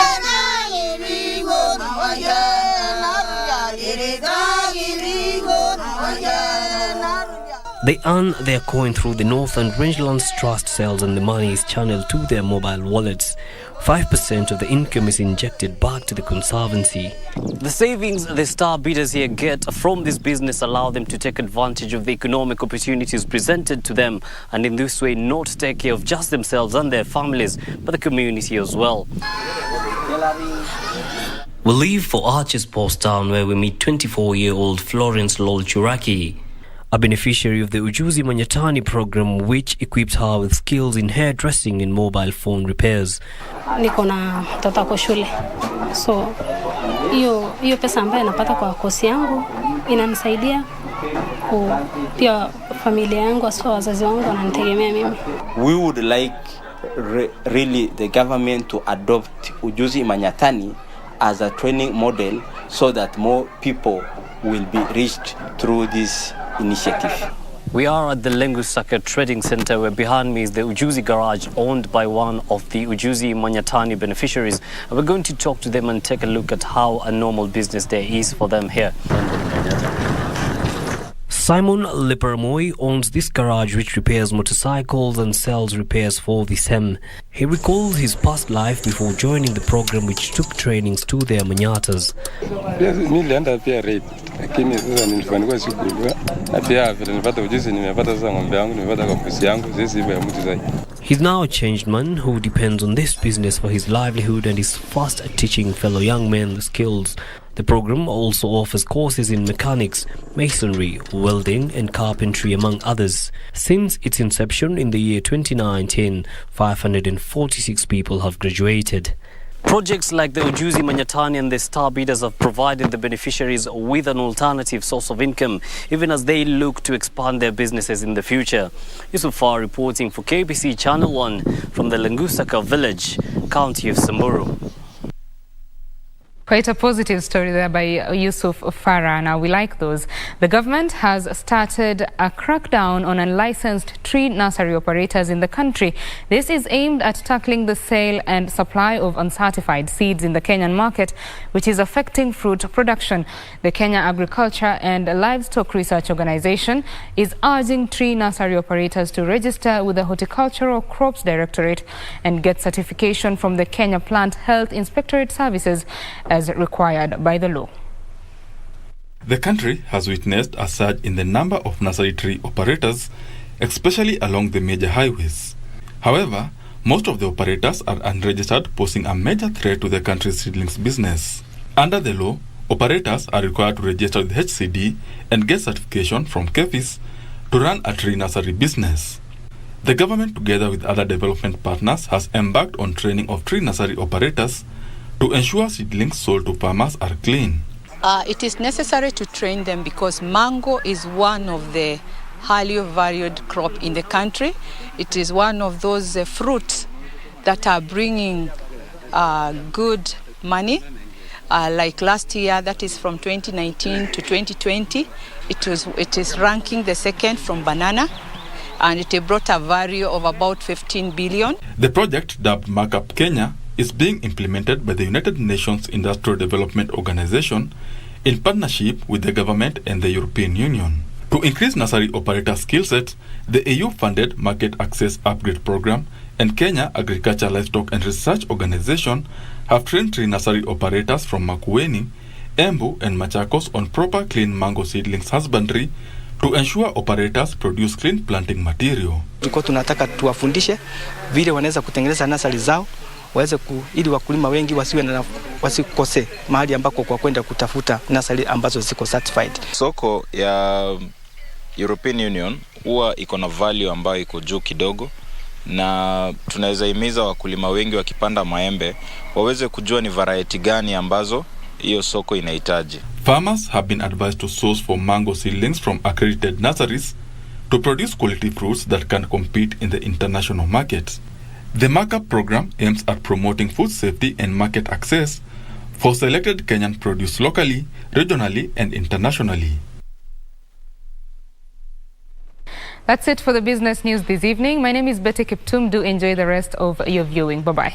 Speaker 20: They earn their coin through the Northern Rangelands Trust sales, and the money is channeled to their mobile wallets. 5% of the income is injected back to the Conservancy. The savings the starbeaters here get from this business allow them to take advantage of the economic opportunities presented to them, and in this way not take care of just themselves and their families, but the community as well. We leave for Arches Post Town, where we meet 24-year-old Florence Lol Churaki, a beneficiary of the Ujuzi Manyatani program, which equipped her with skills in hairdressing and mobile phone repairs.
Speaker 26: Niko na mtoto kwa shule. So hiyo pesa ambayo napata kwa kosi yangu inanisaidia pia familia yangu, hasa wazazi wangu wananitegemea mimi.
Speaker 27: We would like really the government to adopt Ujuzi Manyatani as a training model so that more people will be reached through this initiative.
Speaker 20: We are at the Lengusaka Trading Center, where behind me is the Ujuzi garage owned by one of the Ujuzi Manyatani beneficiaries. And we're going to talk to them and take a look at how a normal business day is for them here. Simon Lippermoy owns this garage which repairs motorcycles and sells repairs for the SEM. He recalls his past life before joining the program which took trainings to their manyatas. He's now a changed man who depends on this business for his livelihood and is fast at teaching fellow young men the skills. The program also offers courses in mechanics, masonry, welding and carpentry among others. Since its inception in the year 2019, 546 people have graduated. Projects like the Ujuzi Manyatani and the Star Bidders have provided the beneficiaries with an alternative source of income, even as they look to expand their businesses in the future. Yusufar reporting for KBC Channel 1 from the Lengusaka village, county of Samburu.
Speaker 19: Quite a positive story there by Yusuf Farah. Now, we like those. The government has started a crackdown on unlicensed tree nursery operators in the country. This is aimed at tackling the sale and supply of uncertified seeds in the Kenyan market, which is affecting fruit production. The Kenya Agriculture and Livestock Research Organization is urging tree nursery operators to register with the Horticultural Crops Directorate and get certification from the Kenya Plant Health Inspectorate Services as required by the law.
Speaker 1: The country has witnessed a surge in the number of nursery tree operators, especially along the major highways. However, most of the operators are unregistered, posing a major threat to the country's seedlings business. Under the law, operators are required to register with HCD and get certification from KEFIS to run a tree nursery business. The government, together with other development partners, has embarked on training of tree nursery operators to ensure seedlings sold to farmers are clean.
Speaker 3: It is necessary to train them because mango is one of the highly valued crop in the country. It is one of those fruits that are bringing good money. Like last year, that is from 2019 to 2020, it is ranking the second from banana, and it brought a value of about 15 billion.
Speaker 1: The project, dubbed Markup Kenya, is being implemented by the United Nations Industrial Development Organization in partnership with the government and the European Union. To increase nursery operator skill sets, the EU-funded Market Access Upgrade Program and Kenya Agriculture, Livestock and Research Organization have trained tree nursery operators from Makueni, Embu and Machakos on proper clean mango seedlings husbandry to ensure operators produce clean planting material.
Speaker 4: Tulikuwa tunataka tuwafundishe vile wanaweza kutengeneza nursery zao ili wakulima wengi wasikose mahali ambako kwa kwenda kutafuta nursery ambazo ziko certified.
Speaker 5: Soko ya European Union huwa iko na value ambayo iko juu kidogo, na tunaweza himiza wakulima wengi wakipanda maembe waweze kujua ni variety gani ambazo hiyo soko inahitaji.
Speaker 1: Farmers have been advised to source for mango seedlings from accredited nurseries to produce quality fruits that can compete in the international market. The Markup program aims at promoting food safety and market access for selected Kenyan produce locally, regionally and internationally.
Speaker 19: That's it for the business news this evening. My name is Betty Kiptum. Do enjoy the rest of your viewing. Bye-bye.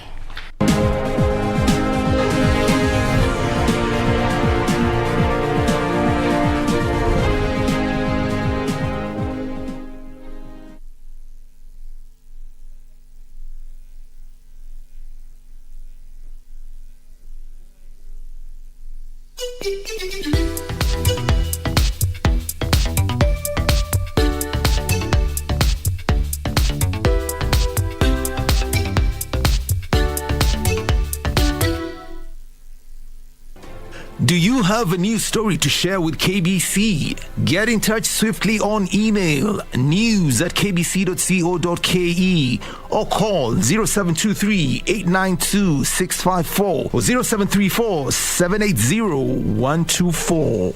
Speaker 6: Do you have a news story to share with KBC? Get in touch swiftly on email news@kbc.co.ke or call 0723-892-654 or 0734-780-124.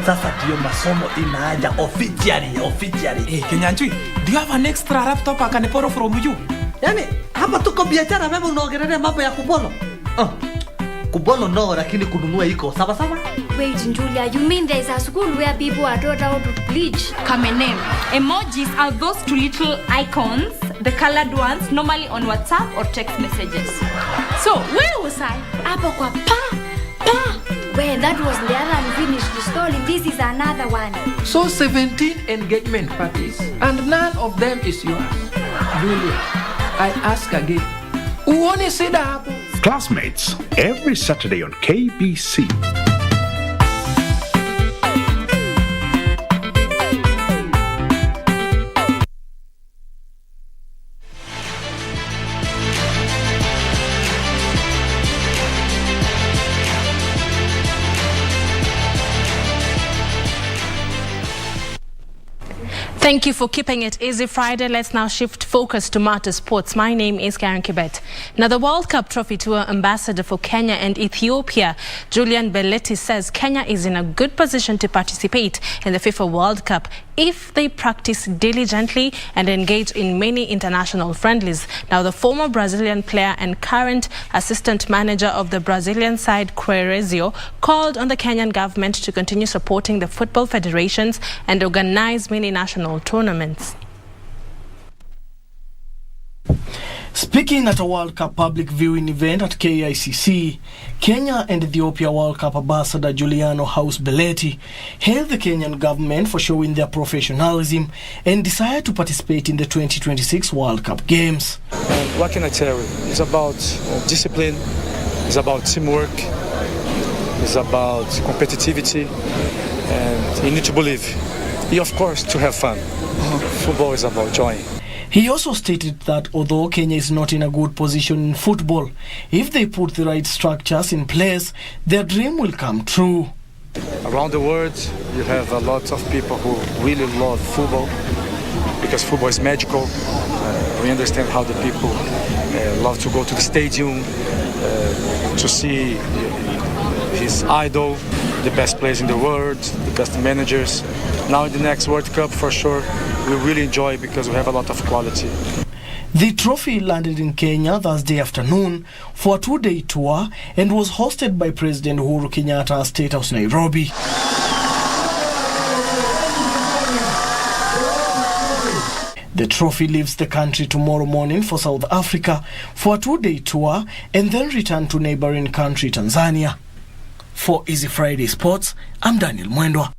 Speaker 7: Sasa ndio masomo inaanza officially. Kenyanchi, do you have an extra laptop I can borrow from you?
Speaker 13: Yani, hapa tuko biashara wewe unaongelea mambo ya kubolo.
Speaker 2: Kubolo no, lakini kununua iko. Sawa sawa?
Speaker 9: Wait, Julia, you mean there's a school where people are taught how to bleach?
Speaker 10: Kamenem. Emojis are those two little icons, the colored ones, normally on WhatsApp or text messages. So, where was I?
Speaker 9: Apo kwa pa. Well, that was the other unfinished story. This is another one.
Speaker 11: So 17 engagement parties, and none of them is yours. Julia, I ask again. Uone sida hapo.
Speaker 12: Classmates, every Saturday on KBC.
Speaker 13: Thank you for keeping it easy Friday. Let's now shift focus to Marta Sports. My name is Karen Kibet. Now, the World Cup Trophy Tour ambassador for Kenya and Ethiopia, Julian Belletti, says Kenya is in a good position to participate in the FIFA World Cup if they practice diligently and engage in many international friendlies. Now, the former Brazilian player and current assistant manager of the Brazilian side, Querezio, called on the Kenyan government to continue supporting the football federations and organize many national tournaments.
Speaker 14: Speaking at a World Cup public viewing event at KICC, Kenya and Ethiopia World Cup ambassador Juliano House Belletti hailed the Kenyan government for showing their professionalism and desire to participate in the 2026 World Cup Games.
Speaker 28: And what can I tell you? It's about discipline, it's about teamwork, it's about competitivity, and you need to believe. You, of course, to have fun. Football is about joy.
Speaker 14: He also stated that although Kenya is not in a good position in football, if they put the right structures in place, their dream will come true.
Speaker 28: Around the world, you have a lot of people who really love football because football is magical. We understand how the people love to go to the stadium to see his idol, the best players in the world, the best managers. Now in the next World Cup, for sure, we really enjoy because we have a lot of quality.
Speaker 14: The trophy landed in Kenya Thursday afternoon for a two-day tour and was hosted by President Uhuru Kenyatta at State House, Nairobi. The trophy leaves the country tomorrow morning for South Africa for a two-day tour and then return to neighboring country Tanzania. For Easy Friday Sports, I'm Daniel Mwendwa.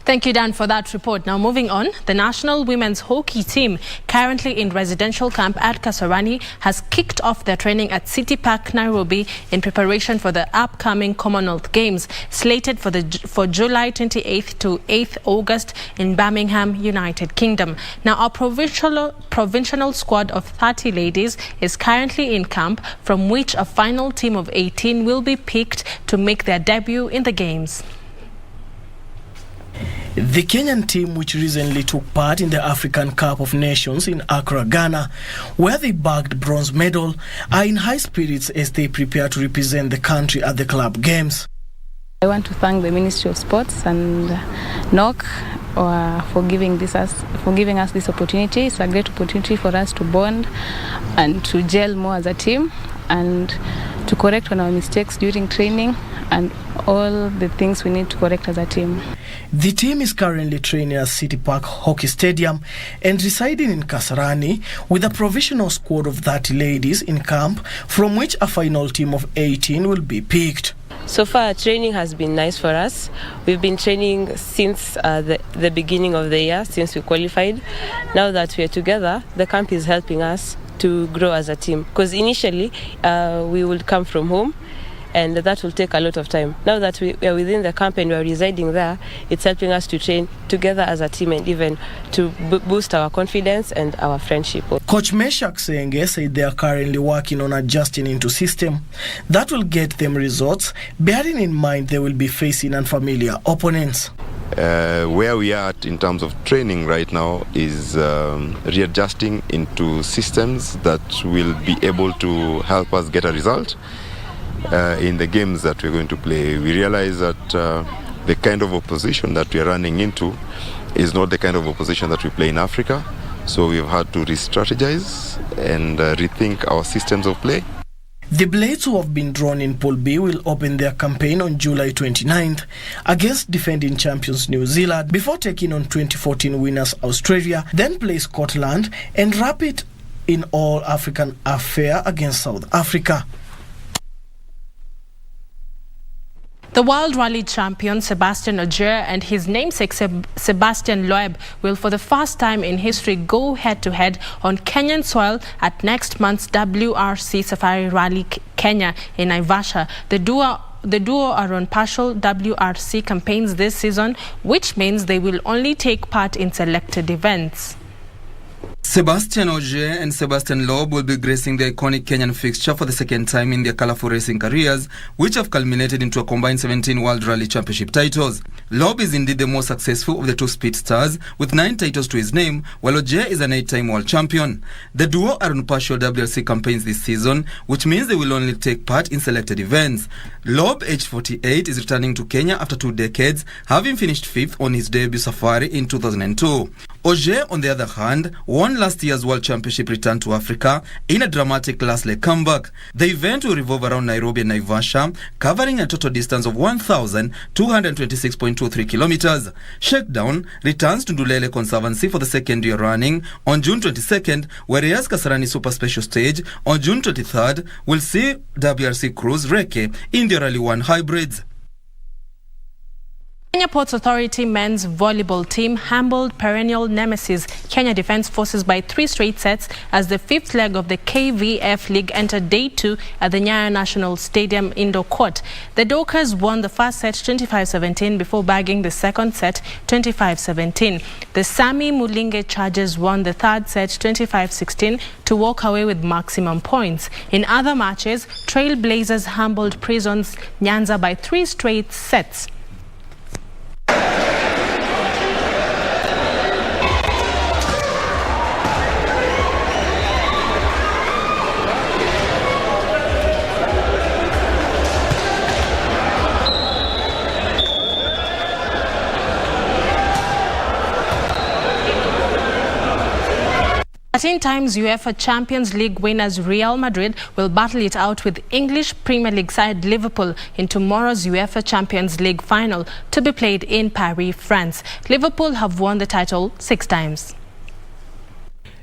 Speaker 13: Thank you, Dan, for that report. Now, moving on, the national women's hockey team, currently in residential camp at Kasarani, has kicked off their training at City Park, Nairobi, in preparation for the upcoming Commonwealth Games, slated for July 28th to 8th August in Birmingham, United Kingdom. Now, our provincial squad of 30 ladies is currently in camp, from which a final team of 18 will be picked to make their debut in the Games.
Speaker 14: The Kenyan team, which recently took part in the African Cup of Nations in Accra, Ghana, where they bagged bronze medal, are in high spirits as they prepare to represent the country at the club games.
Speaker 23: I want to thank the Ministry of Sports and NOC for giving us this opportunity. It's a great opportunity for us to bond and to gel more as a team and to correct on our mistakes during training and all the things we need to correct as a team.
Speaker 14: The team is currently training at City Park Hockey Stadium and residing in Kasarani with a provisional squad of 30 ladies in camp, from which a final team of 18 will be picked.
Speaker 29: So far, training has been nice for us. We've been training since the beginning of the year, since we qualified. Now that we are together, the camp is helping us to grow as a team. Because initially, we would come from home, and that will take a lot of time. Now that we are within the camp and we are residing there, it's helping us to train together as a team and even to boost our confidence and our friendship.
Speaker 14: Coach Meshak Senge said they are currently working on adjusting into system that will get them results, bearing in mind they will be facing unfamiliar opponents.
Speaker 30: Where we are at in terms of training right now is readjusting into systems that will be able to help us get a result in the games that we're going to play. We realize that the kind of opposition that we are running into is not the kind of opposition that we play in Africa. So we've had to re-strategize and rethink our systems of play.
Speaker 14: The Blades, who have been drawn in Pool B, will open their campaign on July 29th against defending champions New Zealand before taking on 2014 winners Australia, then play Scotland and wrap it in All-African affair against South Africa.
Speaker 13: The World Rally champion Sebastian Ogier and his namesake Sebastian Loeb will for the first time in history go head-to-head on Kenyan soil at next month's WRC Safari Rally Kenya in Naivasha. The duo are on partial WRC campaigns this season, which means they will only take part in selected events.
Speaker 8: Sebastian Ogier and Sebastian Loeb will be gracing the iconic Kenyan fixture for the second time in their colourful racing careers, which have culminated into a combined 17 World Rally Championship titles. Loeb is indeed the most successful of the two speed stars, with 9 titles to his name, while Ogier is an 8-time world champion. The duo are on partial WRC campaigns this season, which means they will only take part in selected events. Loeb, aged 48, is returning to Kenya after 2 decades, having finished 5th on his debut safari in 2002. Ogier, on the other hand, won last year's World Championship return to Africa in a dramatic last-leg comeback. The event will revolve around Nairobi and Naivasha, covering a total distance of 1,226.23 kilometers. Shakedown returns to Ndulele Conservancy for the second year running on June 22nd, whereas Kasarani Super Special Stage on June 23rd will see WRC crews Reke in the Rally 1 hybrids.
Speaker 13: Kenya Ports Authority men's volleyball team humbled perennial nemesis Kenya Defence Forces by 3 straight sets as the 5th leg of the KVF League entered day 2 at the Nyayo National Stadium indoor court. The Dockers won the first set 25-17 before bagging the second set 25-17. The Sami Mulinge Chargers won the third set 25-16 to walk away with maximum points. In other matches, Trailblazers humbled Prisons Nyanza by 3 straight sets. Times UEFA Champions League winners Real Madrid will battle it out with English Premier League side Liverpool in tomorrow's UEFA Champions League final to be played in Paris, France. Liverpool have won the title 6 times.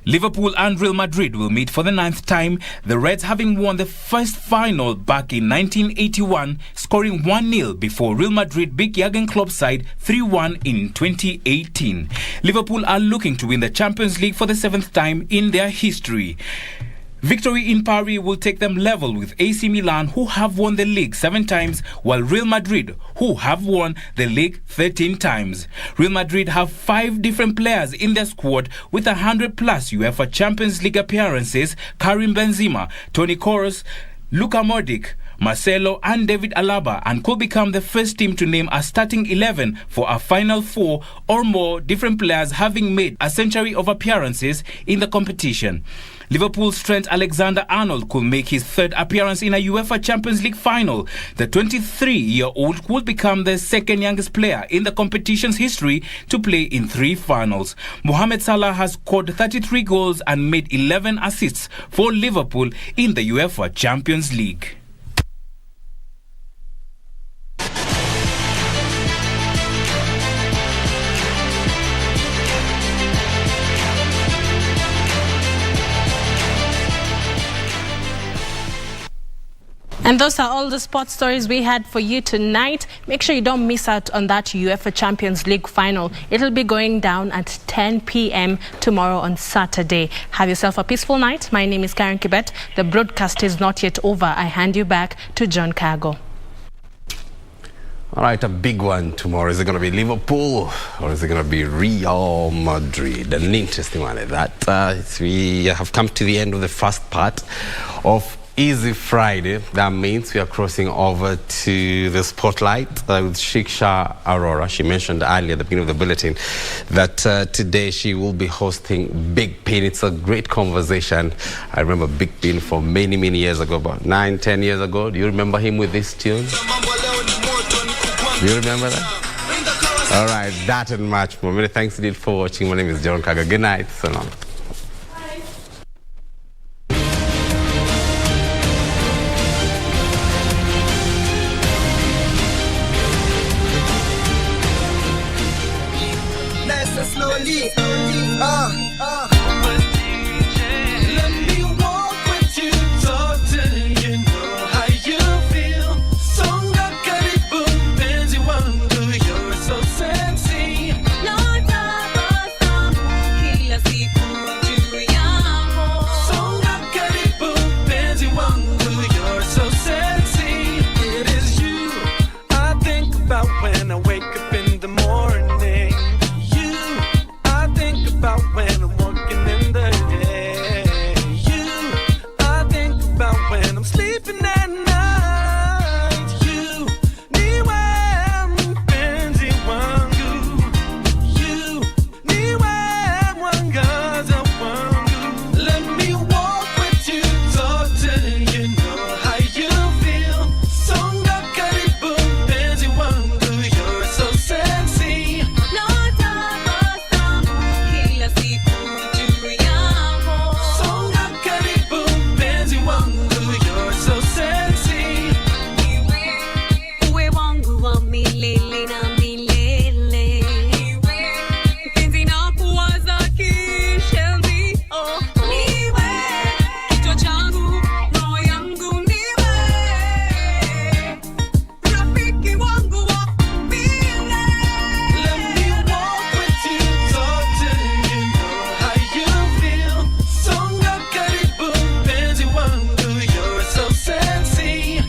Speaker 15: Liverpool and Real Madrid will meet for the 9th time, the Reds having won the first final back in 1981, scoring 1-0 before Real Madrid beat Jurgen Klopp's side 3-1 in 2018. Liverpool are looking to win the Champions League for the 7th time in their history. Victory in Paris will take them level with AC Milan, who have won the league 7 times, while Real Madrid, who have won the league 13 times. Real Madrid have 5 different players in their squad with 100+ UEFA Champions League appearances: Karim Benzema, Toni Kroos, Luka Modric, Marcelo and David Alaba, and could become the first team to name a starting 11 for a Final 4 or more, different players having made a century of appearances in the competition. Liverpool's Trent Alexander-Arnold could make his 3rd appearance in a UEFA Champions League final. The 23-year-old would become the 2nd youngest player in the competition's history to play in 3 finals. Mohamed Salah has scored 33 goals and made 11 assists for Liverpool in the UEFA Champions League.
Speaker 13: And those are all the sports stories we had for you tonight. Make sure you don't miss out on that UEFA Champions League final. It'll be going down at 10 p.m. tomorrow on Saturday. Have yourself a peaceful night. My name is Karen Kibet. The broadcast is not yet over. I hand you back to John Kago.
Speaker 16: All right, a big one tomorrow. Is it going to be Liverpool or is it going to be Real Madrid? An interesting one at that. We have come to the end of the first part of Easy Friday. That means we are crossing over to the spotlight with Shiksha Arora. She mentioned earlier at the beginning of the bulletin that today she will be hosting Big Pin. It's a great conversation. I remember Big Pin from many, many years ago, about 9-10 years ago. Do you remember him with this tune? Do you remember that? All right, that and much more. Many thanks indeed for watching. My name is John Kaga. Good night. So long.
Speaker 3: so slowly.
Speaker 17: Let me walk with you, talk till you know how you feel. Songa karibu mpenzi wangu, you're so sexy.
Speaker 18: Kila siku juu yako.
Speaker 17: Songa karibu mpenzi wangu, you're so sexy. It is you I think about when I wake up in the morning. You I think about when I'm walking in the day. You I think about when I'm sleeping at night. You niwe mpenzi wangu. You niwe mwangaza wangu. Let me walk with you, talk till you know how you feel. Songa karibu mpenzi wangu, you're so sexy.
Speaker 18: Kila siku juu yako.
Speaker 17: Songa karibu mpenzi wangu, you're so sexy.
Speaker 18: Uwe wangu wa milele na milele. Mpenzi na kuwaza kishenzi. Oh, niwe kichwa changu, roho yangu niwe. Rafiki wangu wa milele.
Speaker 17: Let me walk with you, talk till you know how you feel. Songa karibu mpenzi wangu, you're so sexy.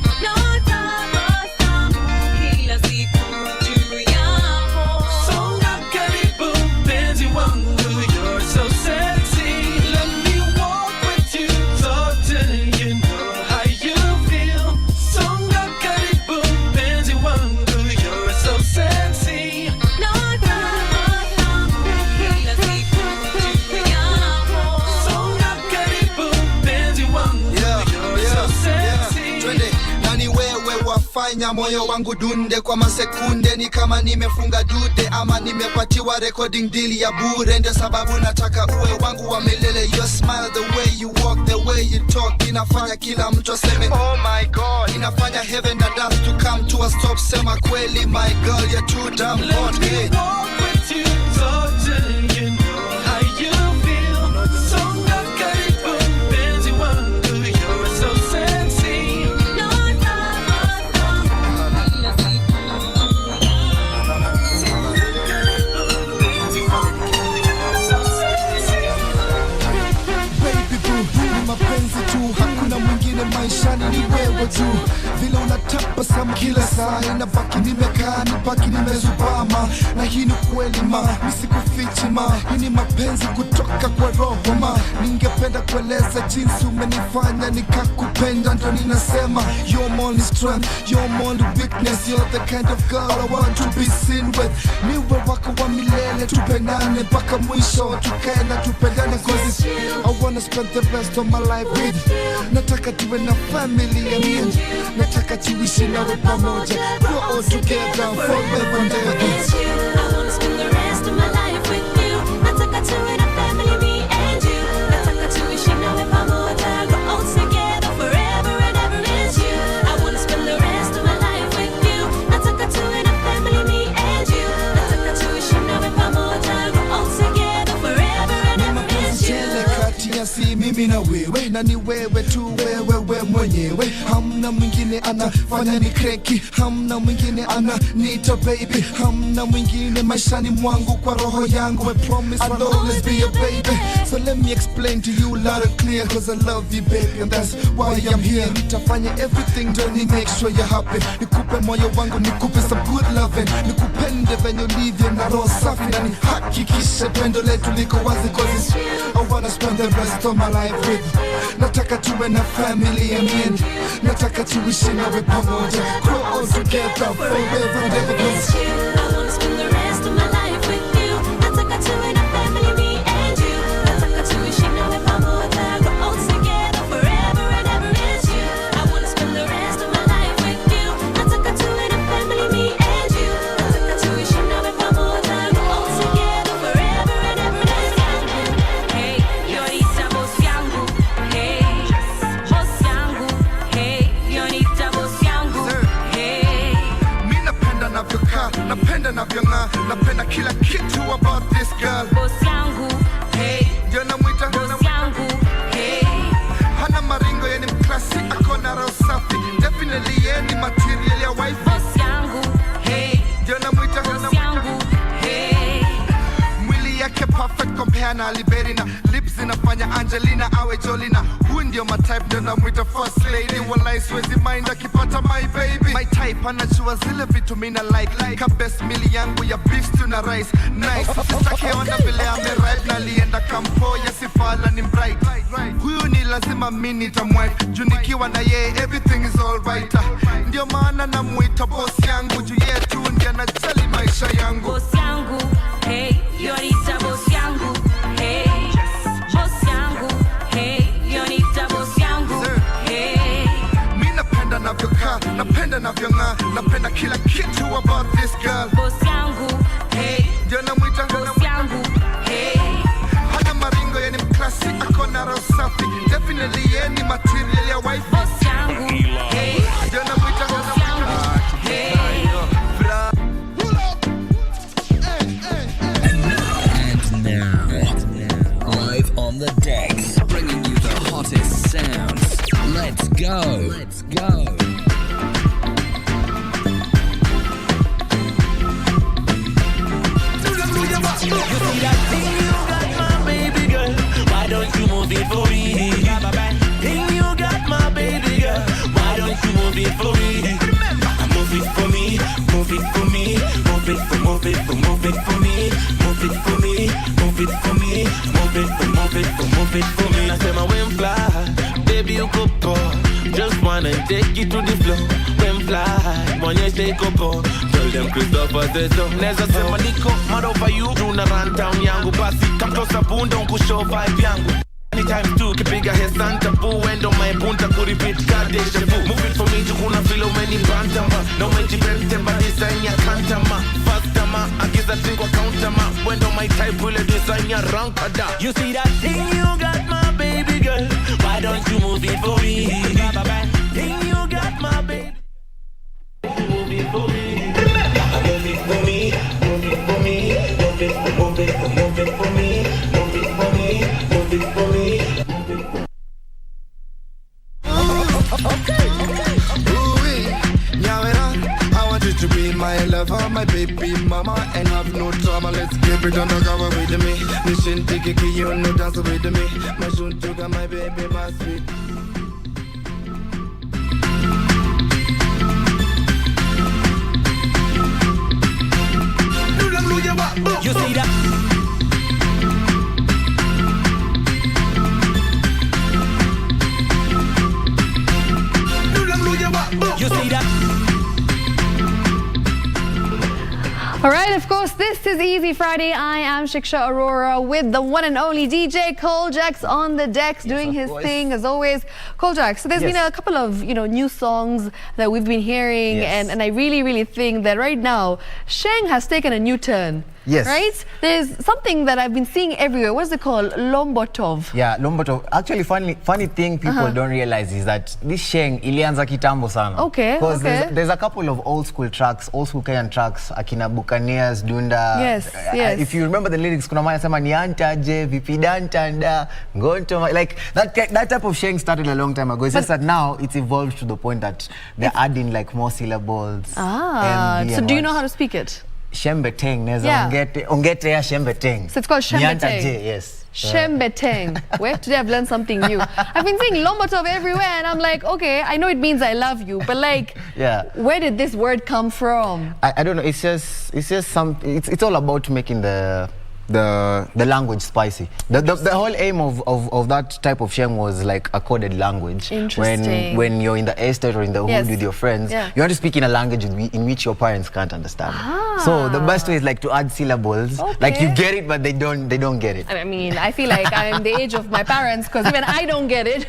Speaker 18: Kila siku juu yako.
Speaker 17: Songa karibu mpenzi wangu, you're so sexy. Let me walk with you, talk till you know how you feel. Songa karibu mpenzi wangu, you're so sexy.
Speaker 18: Kila siku juu yako.
Speaker 17: Songa karibu mpenzi wangu, you're so sexy.
Speaker 3: Twende nani wewe wafanya moyo wangu dunde kwa masekunde, ni kama nimefunga dude ama nimepatiwa recording deal ya bure. Ndio sababu nataka uwe wangu wa milele. Your smile, the way you walk, the way you talk, inafanya kila mtu aseme oh my god. Inafanya heaven and earth to come to a stop. Sema kweli my girl, you're too damn hot. Hey.
Speaker 17: Walk with you, talk till you know how you feel. Songa karibu mpenzi wangu, you're so sexy.
Speaker 3: Baby boo, ni mapenzi tu, hakuna mwingine maishani, ni wewe tu. Vile unatabasamu kila saa, inabaki nimekaa, nibaki nimezubama. Na hii ni kweli ma, nisikufichi ma, hii ni mapenzi kutoka kwa roho ma. Ningependa kueleza jinsi umenifanya nikakupenda, ndo ninasema you're my only strength, you're my only weakness. You're the kind of girl I want to be seen with. Niwe wako wa milele, tupendane mpaka mwisho, tukae na tupendane. Cause I wanna spend the rest of my life with. Nataka tuwe na family and me. Nataka tuishi nawe pamoja, grow all together forever and ever.
Speaker 18: I wanna spend the rest of my life with you. Nataka tuwe na family, me and you. Nataka tuishi nawe pamoja, grow old together forever and ever. It's you. I wanna spend the rest of my life with you. Nataka tuwe na family, me and you. Nataka tuishi nawe pamoja, grow old together forever and ever. It's you.
Speaker 3: Kati ya si mimi na wewe, na ni wewe tu, wewe mwenyewe. Hamna mwingine anafanya ni kreki, hamna mwingine ananiita baby, hamna mwingine maishani mwangu kwa roho yangu. I promise I'll always be your baby. So let me explain to you loud and clear, cause I love you baby and that's why I'm here. Nitafanya everything to make sure you're happy. Nikupe moyo wangu, nikupe some good loving, nikupende venye ulivyo na roho safi, na nihakikishe pendo letu liko wazi. Cause I wanna spend the rest of my life with. Nataka tuwe na family and me. Nataka tuishi nawe pamoja, grow all together forever and ever.
Speaker 18: I wanna spend the rest of my life with you. Nataka tuwe na family, me and you. Nataka tuishi nawe pamoja, grow old together forever and ever. It's you. I wanna spend the rest of my life with you. Nataka tuwe na family, me and you. Nataka tuishi nawe pamoja, grow old together forever and ever. Hey, Yorita boss yangu. Hey, boss yangu. Hey, Yorita boss yangu. Hey.
Speaker 3: Napenda navyong'aa, napenda girl.
Speaker 18: Boss yangu, hey.
Speaker 3: Ndio namwita
Speaker 18: Boss yangu, hey.
Speaker 3: hana maringo yani mklasi akona roho safi. Definitely yeye ni material ya wife.
Speaker 18: Boss yangu, hey.
Speaker 3: Ndio namwita
Speaker 18: Boss yangu, hey.
Speaker 3: mwili yake perfect compare na Liberina. Lips zinafanya Angelina awe Jolina. Huyu ndio my type, ndio namwita first lady. Wallahi siwezi mind akipata my baby. My type anajua zile vitu mina like ka best meal yangu ya beef stew na rice. Nice sitake ona vile ameripe na lienda kampo ya sifala ni bright. Huyu ni lazima mimi nitamwipe. Juu nikiwa na yeye everything is alright. Ndio maana namuita boss yangu. Juu yeye tu ndiye anajali maisha yangu.
Speaker 18: Boss yangu, hey. Yonita boss yangu, hey. Boss yangu, hey. Yonita boss yangu, hey.
Speaker 3: Mi napenda navyokaa, napenda navyong'aa, napenda kila kitu about this girl.
Speaker 18: Boss yangu, hey.
Speaker 3: Ndio namwita
Speaker 18: boss yangu, hey.
Speaker 3: hana maringo yani mklasi akona roho safi. Definitely yeye ni material ya wife.
Speaker 18: Boss yangu, hey.
Speaker 3: Ndio namwita
Speaker 18: boss yangu, hey.
Speaker 1: Live on the decks, bringing you the hottest sounds. Let's go. Let's go.
Speaker 17: You see that thing you got, my baby girl? Why don't you move it for me? Thing you got, my baby girl? Why don't you move it for me? Move it for me, move it for me, move it for, move it for, move it for me, move it for me, move it for me, move it for, move it for, move it for me. I say my wind fly, baby you go go. Just wanna take you to the floor. Wind fly, when you say coco. Tell them Christopher says so. Neza sema niko mad over you. Tuna run down yangu basi. Come closer bunda unkushow vibe yangu. Anytime too, kipiga he Santa Boo. Endo my punta kuripit ka deja vu. Move it for me, jukuna filo many bantama. No meji bente ba design ya kantama. Faster ma, agiza think wa counter ma. Wendo my type will design ya rankada. You see that thing you got, my baby girl? Why don't you move it for me? Thing you got, my baby. Move it for me. Move it for me. Move it for me. Move it for, move it for, move it for me. Move it for me. Move it for me.
Speaker 3: I want you to be my lover, my baby mama, and have no trauma. Let's keep it undercover with me. Mission take you no dance with me. My soon sugar, my baby, my sweet.
Speaker 17: You see that? You see that?
Speaker 4: All right, of course, this is Easy Friday. I am Shiksha Arora with the one and only DJ Koljax on the decks, doing his thing as always. Koljax, so there's been a couple of new songs that we've been hearing, and I really think that right now Sheng has taken a new turn.
Speaker 5: Yes.
Speaker 4: Right? There's something that I've been seeing everywhere. What's it called? Lombotov.
Speaker 5: Yeah, Lombotov. Actually, funny thing people don't realize is that this Sheng ilianza kitambo sana.
Speaker 4: Okay.
Speaker 5: Because there's a couple of old school tracks, old school Kenyan tracks, akina Buccaneers, Dunda.
Speaker 4: Yes.
Speaker 5: If you remember the lyrics, kuna maya sema nianta je, vipidantanda, ngonto. Like that type of Sheng started a long time ago. It's just that now it's evolved to the point that they're adding like more syllables.
Speaker 4: So do you know how to speak it?
Speaker 5: Shembeteng, neza ongete ya shembeteng.
Speaker 4: So it's called Shembeteng.
Speaker 5: Yes.
Speaker 4: Shembeteng. Wait, today I've learned something new. I've been seeing Lombotov everywhere, and I'm like, okay, I know it means I love you, but like, where did this word come from?
Speaker 5: I don't know. It's just it's all about making the language spicy. The whole aim of that type of Sheng was like a coded language.
Speaker 4: Interesting.
Speaker 5: When you're in the estate or in the hood with your friends, you want to speak in a language in which your parents can't understand. So the best way is like to add syllables. Like you get it, but they don't get it.
Speaker 4: I mean, I feel like I'm the age of my parents because even I don't get it.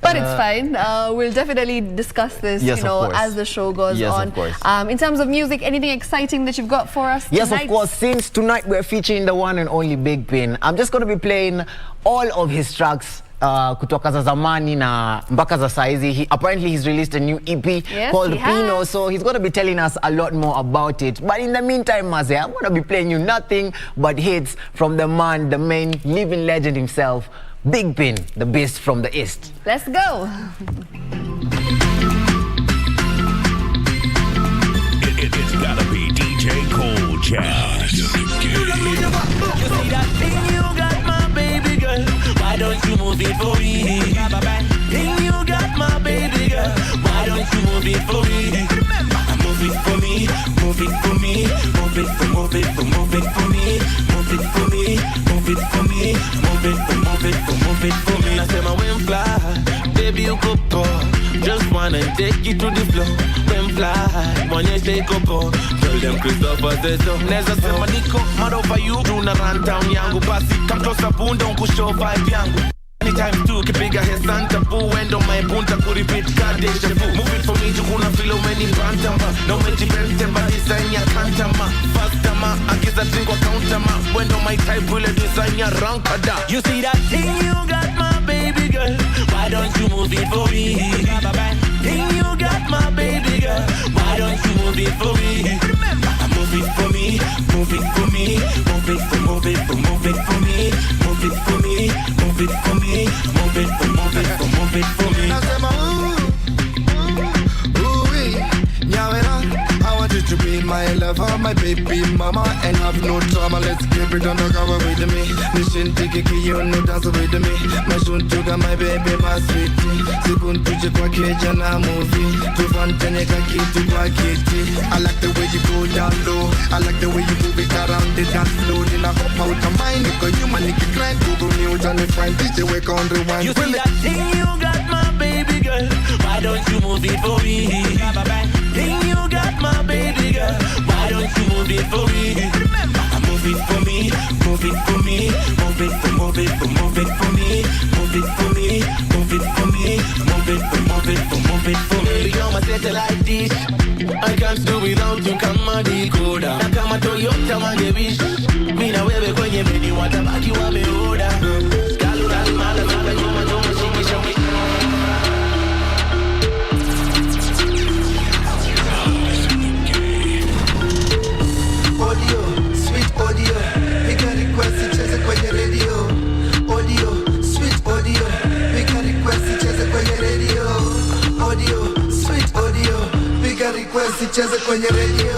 Speaker 4: But it's fine. We'll definitely discuss this, as the show goes on.
Speaker 5: Of course.
Speaker 4: In terms of music, anything exciting that you've got for us tonight?
Speaker 5: Yes, of course. Since tonight we're featuring the one and only Big Pin, I'm just going to be playing all of his tracks kutoka za zamani na mpaka za saizi. Apparently he's released a new EP called Pino, so he's going to be telling us a lot more about it. But in the meantime, Maze, I'm going to be playing you nothing but hits from the man, the main living legend himself, Big Pin, the beast from the East.
Speaker 4: Let's go.
Speaker 6: It's gotta be DJ Koljax.
Speaker 17: You see that thing you got, my baby girl? Why don't you move it for me? Thing you got, my baby girl? Why don't you move it for me? Move it for me, move it for me, move it for, move it for, move it for me, move it for me, move it for me, move it for, move it for, move it for me. I say my wind fly, baby you go pour. Just wanna take you to the floor. When fly, when you take up, tell them Christopher says so. Neza sema niko mad over you. Tuna run down yangu basi come closer bunda unkushow vibe yangu. Anytime tu kipiga hesanta boo. Wendo my punta kuripit kadeja vu. Move it for me jukuna filo many bantama. No meji bente ba design ya kantama. Fastama akiza drink wa countama. Wendo my type will design ya rankada. You see that thing you got, my baby girl? Why don't you move it for me? Thing you got, my baby girl? Why don't you move it for me? Move it for me, move it for me, move it for, move it for, move it for me, move it for me, move it for me, move it for, move it for, move it for me.
Speaker 3: I say my I want you to be my lover, my baby mama, and have no trauma. Let's keep it undercover with me. Mission tiki you no dance with me. My son toga my baby, my sweetie. Sikun tuje kwa keja na movie. Tufantene kakitu kwa kiti. I like the way you go down low. I like the way you move it around the dance floor. Then I hop out of mind. Because you man nigga grind. Google News and find DJ wake on rewind.
Speaker 17: You see that thing you got, my baby girl? Why don't you move it for me? Thing you got, my baby girl? Why don't you move it for me? Move it for me, move it for me, move it for, move it for, move it for me, move it for me, move it for me, move it for, move it for, move it for me. You're my satellite dish. I can't do without you, kama decoder. Na kama Toyota mangebish. Mina wewe kwenye meni watabaki wameoda. Galura mala mala nyuma nyuma shikisha mi.
Speaker 3: Audio, sweet audio, piga request icheze kwenye radio. Audio, sweet audio, piga request icheze kwenye radio. Audio, sweet audio, piga request icheze kwenye radio.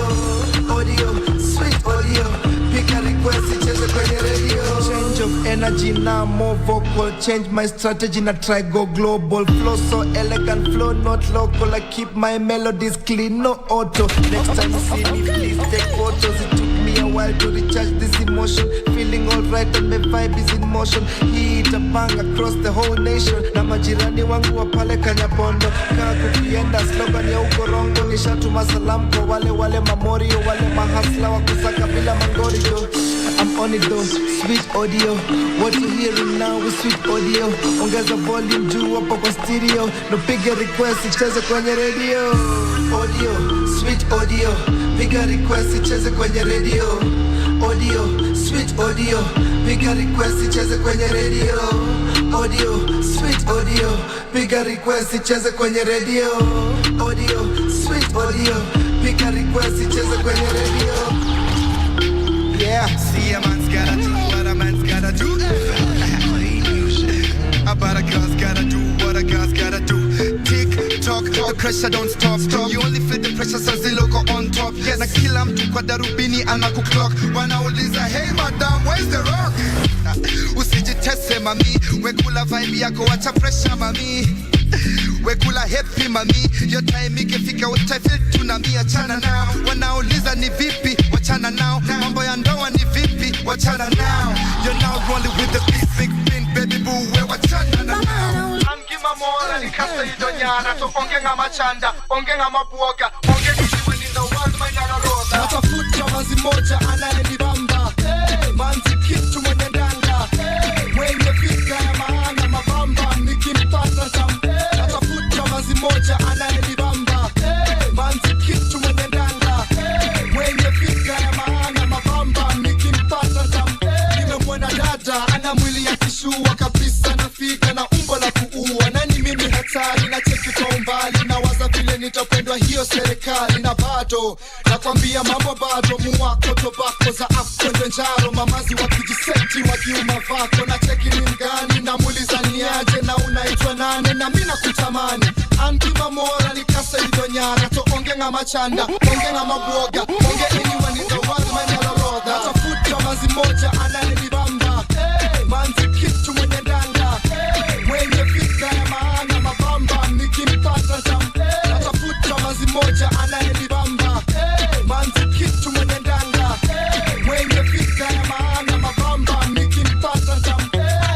Speaker 3: Audio, sweet audio, piga request icheze kwenye radio. Change of energy now, more vocal. Change my strategy na try go global. Flow so elegant, flow not local. I keep my melodies clean, no auto. Next time you see me, please take photos. It took me a while to recharge this emotion. Feeling alright and my vibe is in motion. Hit a bang across the whole nation. Na majirani wangu wa pale Kanyabondo. Kago kienda slogan ya ukorongo. Nishatuma salamu kwa wale mamorio. Wale mahasla wa kusaka bila mangori yo. I'm on it though, sweet audio. What you hearing now is sweet audio. Ongeza volume juu hapo kwa stereo. No piga request icheze kwenye radio. Audio, sweet audio. Piga request icheze kwenye radio. Audio, sweet audio. Piga request icheze kwenye radio. Audio, sweet audio. Piga request icheze kwenye radio. Audio, sweet audio. Piga request icheze kwenye radio. Yeah, see a man's gotta do what a man's gotta do. About a girl's gotta do what a girl's gotta do. Tick tock, the pressure don't stop. You only feel the pressure so the logo on top. Yes, na kila mtu kwa darubini anakuklock. Wanauliza hey madam, where's the rock? Usijitese mami, wekula vibe yako wacha pressure mami. Wekula happy mami, your time ikifika utafeel tunami achana nao. Wanauliza ni vipi, wachana nao. Mambo ya ndoa ni vipi, wachana nao. You're now rolling with the big pin, baby boo, we wachana nao. Angima mola ni kasa idonyana, so ongenga machanda, ongenga mabuoga, ongenga when in the world manyana rosa. Natafuta wazi moja anayenibamba, manzi kitu mwenye ndanga, mwenye fika ya maana mabamba, nikimpata tambe. Natafuta wazi moja anayenibamba, manzi kitu mwenye ndanga, mwenye fika ya maana mabamba, nikimpata tambe. Nimemwona dada ana mwili ya kishua kabisa, nafika na serikali na bado nakwambia mambo bado muwako tobako za afkwende njaro mamazi wakijiseti wakiuma vako na cheki ni mgani na muliza niaje na unaitwa nane na mina kutamani Antima mora ni kasa idonyara to onge nga machanda onge nga maboga onge anyone in the world manyala roga tafuta mazi moja ananibamba manzi kitu mwenye ndanga mwenye fika ya maana mabamba nikimpata tafuta mazi moja ananibamba manzi kitu mwenye ndanga mwenye fika ya maana mabamba nikimpata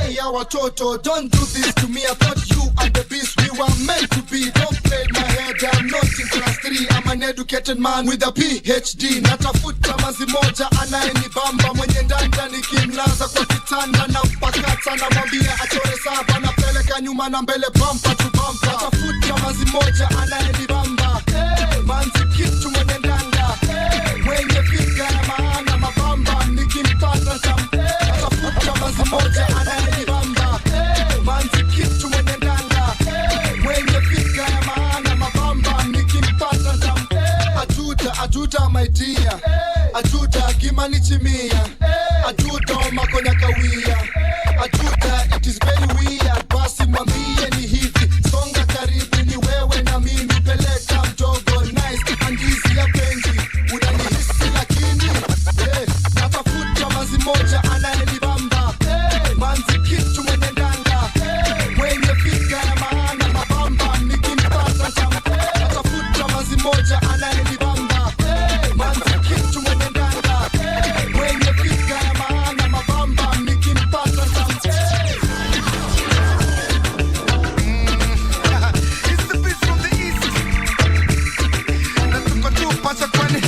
Speaker 3: ya watoto don't do this to me I thought you and the beast we were meant to be don't play my head I'm not in class 3 I'm an educated man with a PhD natafuta mazi moja anayenibamba mwenye ndanda nikimlaza kwa kitanda na mpakata na mwambia achore saba napeleka nyuma na mbele bumper to bumper natafuta mazi moja anayenibamba manzi kitu mwenye ndanda mwenye figa ya maana mabamba nikimpata natafuta mazi moja anayenibamba manzi kitu mwenye ndanda mwenye figa ya maana mabamba nikimpata ajuda my dear ajuda kimanichimia ajuda makonya kawia ajuda it is very weird basi mwambie ni hivi songa karibu ni wewe na mimi peleka mdogo nice and easy ya penzi unanihisi lakini natafuta mazi moja anayenibamba manzi kitu mwenye ndanga mwenye figa ya maana mabamba nikimpata natafuta mazi moja anayenibamba manzi kitu mwenye ndanga mwenye figa ya maana mabamba nikimpata It's the beast from the east. Natuko tu pacha kwani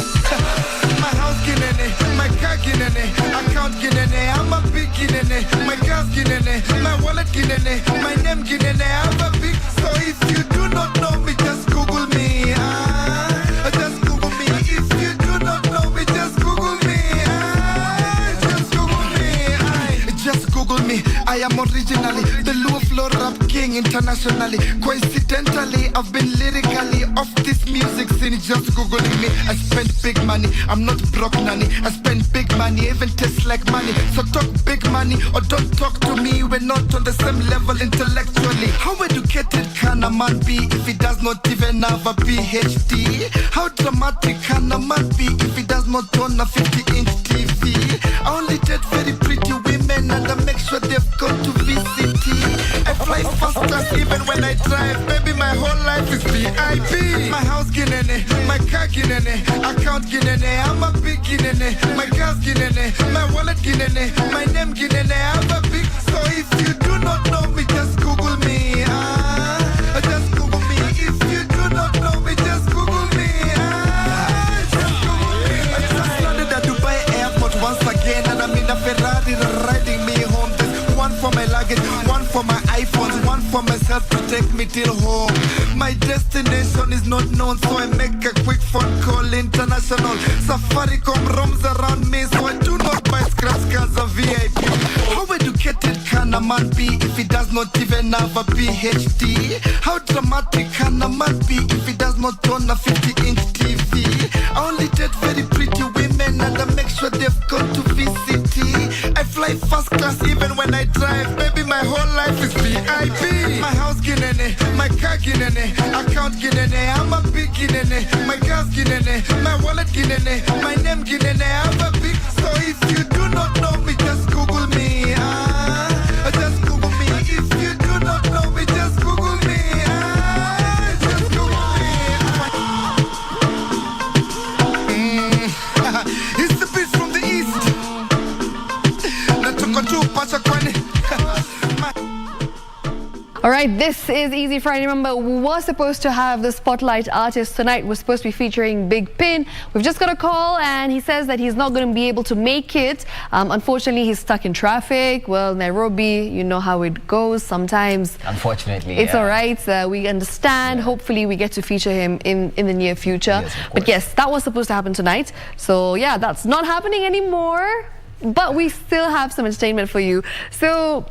Speaker 3: my house kinene, my car kinene, account kinene, I'm a big kinene, my gas kinene, my wallet kinene, my name kinene, I'm a big. So if you do not know me, just Google me. Just Google me. If you do not know me, just Google me. Just Google me. Just Google me. I am originally the Luo Flow rap king internationally. Coincidentally, I've been lyrically off this music scene. Just Googling me. I spend big money. I'm not broke nanny. I spend big money, even tastes like money. So talk big money or don't talk to me. We're not on the same level intellectually. How educated can a man be if he does not even have a PhD? How dramatic can a man be if he does not own a 50-inch TV? I only date very pretty women and I make sure they've gone to VCT. I fly first class even when I drive. Baby, my whole life is VIP. My house ginene, my car ginene, account ginene, I'm a big ginene. My gas ginene, my wallet ginene, my name ginene, I'm a big. So if you do not know me, just Google me. Just Google me. If you do not know me, just Google me. Just Google me. I just landed at Dubai airport once again, and I'm in a Ferrari riding me home. There's one for my luggage, one for my iPhones, one for myself to take me till home. My destination is not known, so I make a quick phone call international. Safaricom roams around me, so I do not buy scratch cards or VIP. How educated can a man be if he does not even have a PhD? How dramatic can a man be if he does not own a 50-inch TV? I only date very pretty women and I make sure they've gone to VCT. I fly first class even when I drive. Baby, my whole life is VIP. My house ginene, my car ginene, account ginene, I'm a big ginene. My gas ginene, my wallet ginene, my name ginene, I'm a big. So if you do not know me, just Google me. Just Google me. If you do not know me, just Google me. Just Google me. It's the beast from the east. Natuko tu pacha kwani.
Speaker 4: All right, this is Easy Friday. Remember, we were supposed to have the spotlight artist tonight. We're supposed to be featuring Big Pin. We've just got a call and he says that he's not going to be able to make it. Unfortunately, he's stuck in traffic. Well, Nairobi, you know how it goes sometimes.
Speaker 5: Unfortunately,
Speaker 4: it's all right. We understand. Yeah. Hopefully, we get to feature him in the near future.
Speaker 5: Yes,
Speaker 4: but yes, that was supposed to happen tonight. So yeah, that's not happening anymore. But we still have some entertainment for you. So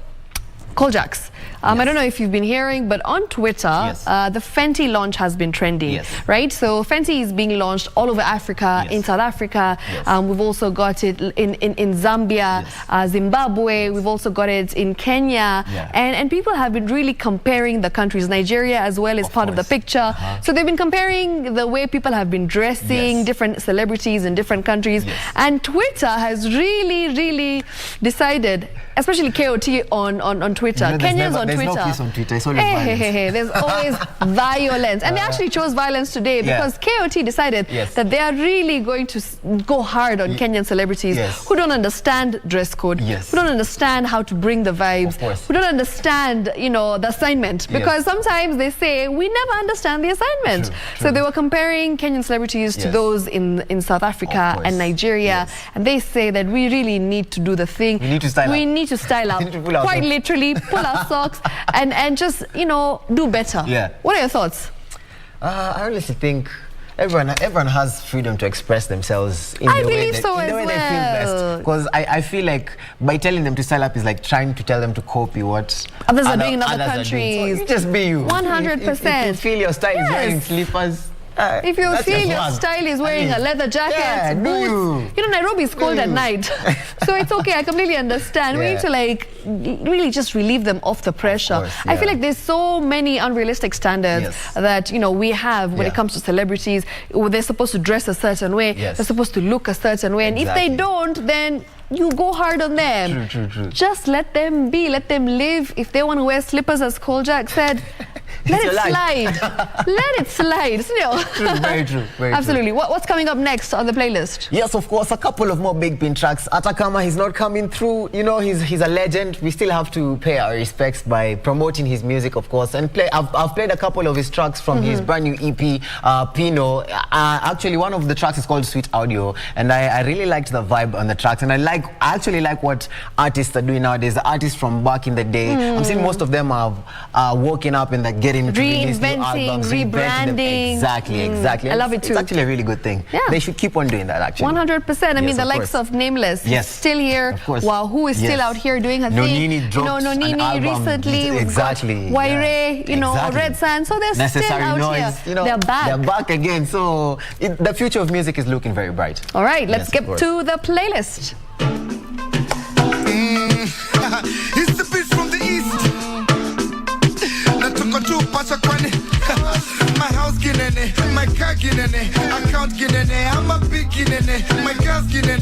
Speaker 4: Koljax, I don't know if you've been hearing, but on Twitter, the Fenty launch has been trending, right? So Fenty is being launched all over Africa, in South Africa. We've also got it in Zambia, Zimbabwe. We've also got it in Kenya. And people have been really comparing the countries. Nigeria as well is part of the picture. So they've been comparing the way people have been dressing, different celebrities in different countries. And Twitter has really decided, especially KOT on Twitter. Kenyans on Twitter.
Speaker 5: There's no peace on Twitter. It's always violence.
Speaker 4: There's always violence. And they actually chose violence today because KOT decided that they are really going to go hard on Kenyan celebrities who don't understand dress code, who don't understand how to bring the vibes, who don't understand, the assignment. Because sometimes they say, we never understand the assignment. So they were comparing Kenyan celebrities to those in South Africa and Nigeria. And they say that we really need to do the thing. We need to style up. Quite literally, pull our socks and just, do better. What are your thoughts?
Speaker 5: I honestly think everyone has freedom to express themselves in the way they feel best. Because I feel like by telling them to style up is like trying to tell them to copy what
Speaker 4: others are doing in other countries.
Speaker 5: So you just be you.
Speaker 4: 100%.
Speaker 5: If you feel your style is wearing slippers,
Speaker 4: if you feel your style is wearing a leather jacket, boots, Nairobi is cold at night, so it's okay. I completely understand. We need to really just relieve them of the pressure. I feel like there's so many unrealistic standards that we have when it comes to celebrities. They're supposed to dress a certain way. They're supposed to look a certain way, and if they don't, then you go hard on them.
Speaker 5: True.
Speaker 4: Just let them be, let them live. If they want to wear slippers, as Koljax said, let it slide. Let it slide.
Speaker 5: Very true.
Speaker 4: Absolutely. What's coming up next on the playlist?
Speaker 5: Yes, of course, a couple of more big pin tracks. Atakama, he's not coming through. He's a legend. We still have to pay our respects by promoting his music, of course. And I've played a couple of his tracks from his brand new EP, Pino. Actually, one of the tracks is called Sweet Audio, and I really liked the vibe on the tracks. And I actually like what artists are doing nowadays. The artists from back in the day, I'm seeing most of them have woken up and getting into
Speaker 4: reinventing, rebranding.
Speaker 5: Exactly.
Speaker 4: I love it too.
Speaker 5: It's actually a really good thing. They should keep on doing that, actually.
Speaker 4: 100%. I mean, the likes of Nameless still here. Wow, who is still out here doing her thing?
Speaker 5: Nonini dropped an album
Speaker 4: recently. Waire, Red Sand. So they're still out here. They're back.
Speaker 5: They're back again. So the future of music is looking very bright.
Speaker 4: All right, let's get to the playlist.
Speaker 3: It's the beat from the east. Natoka tu pacha kwani. My house ginene, my car ginene, account ginene, I'm a big ginene, my gas ginene.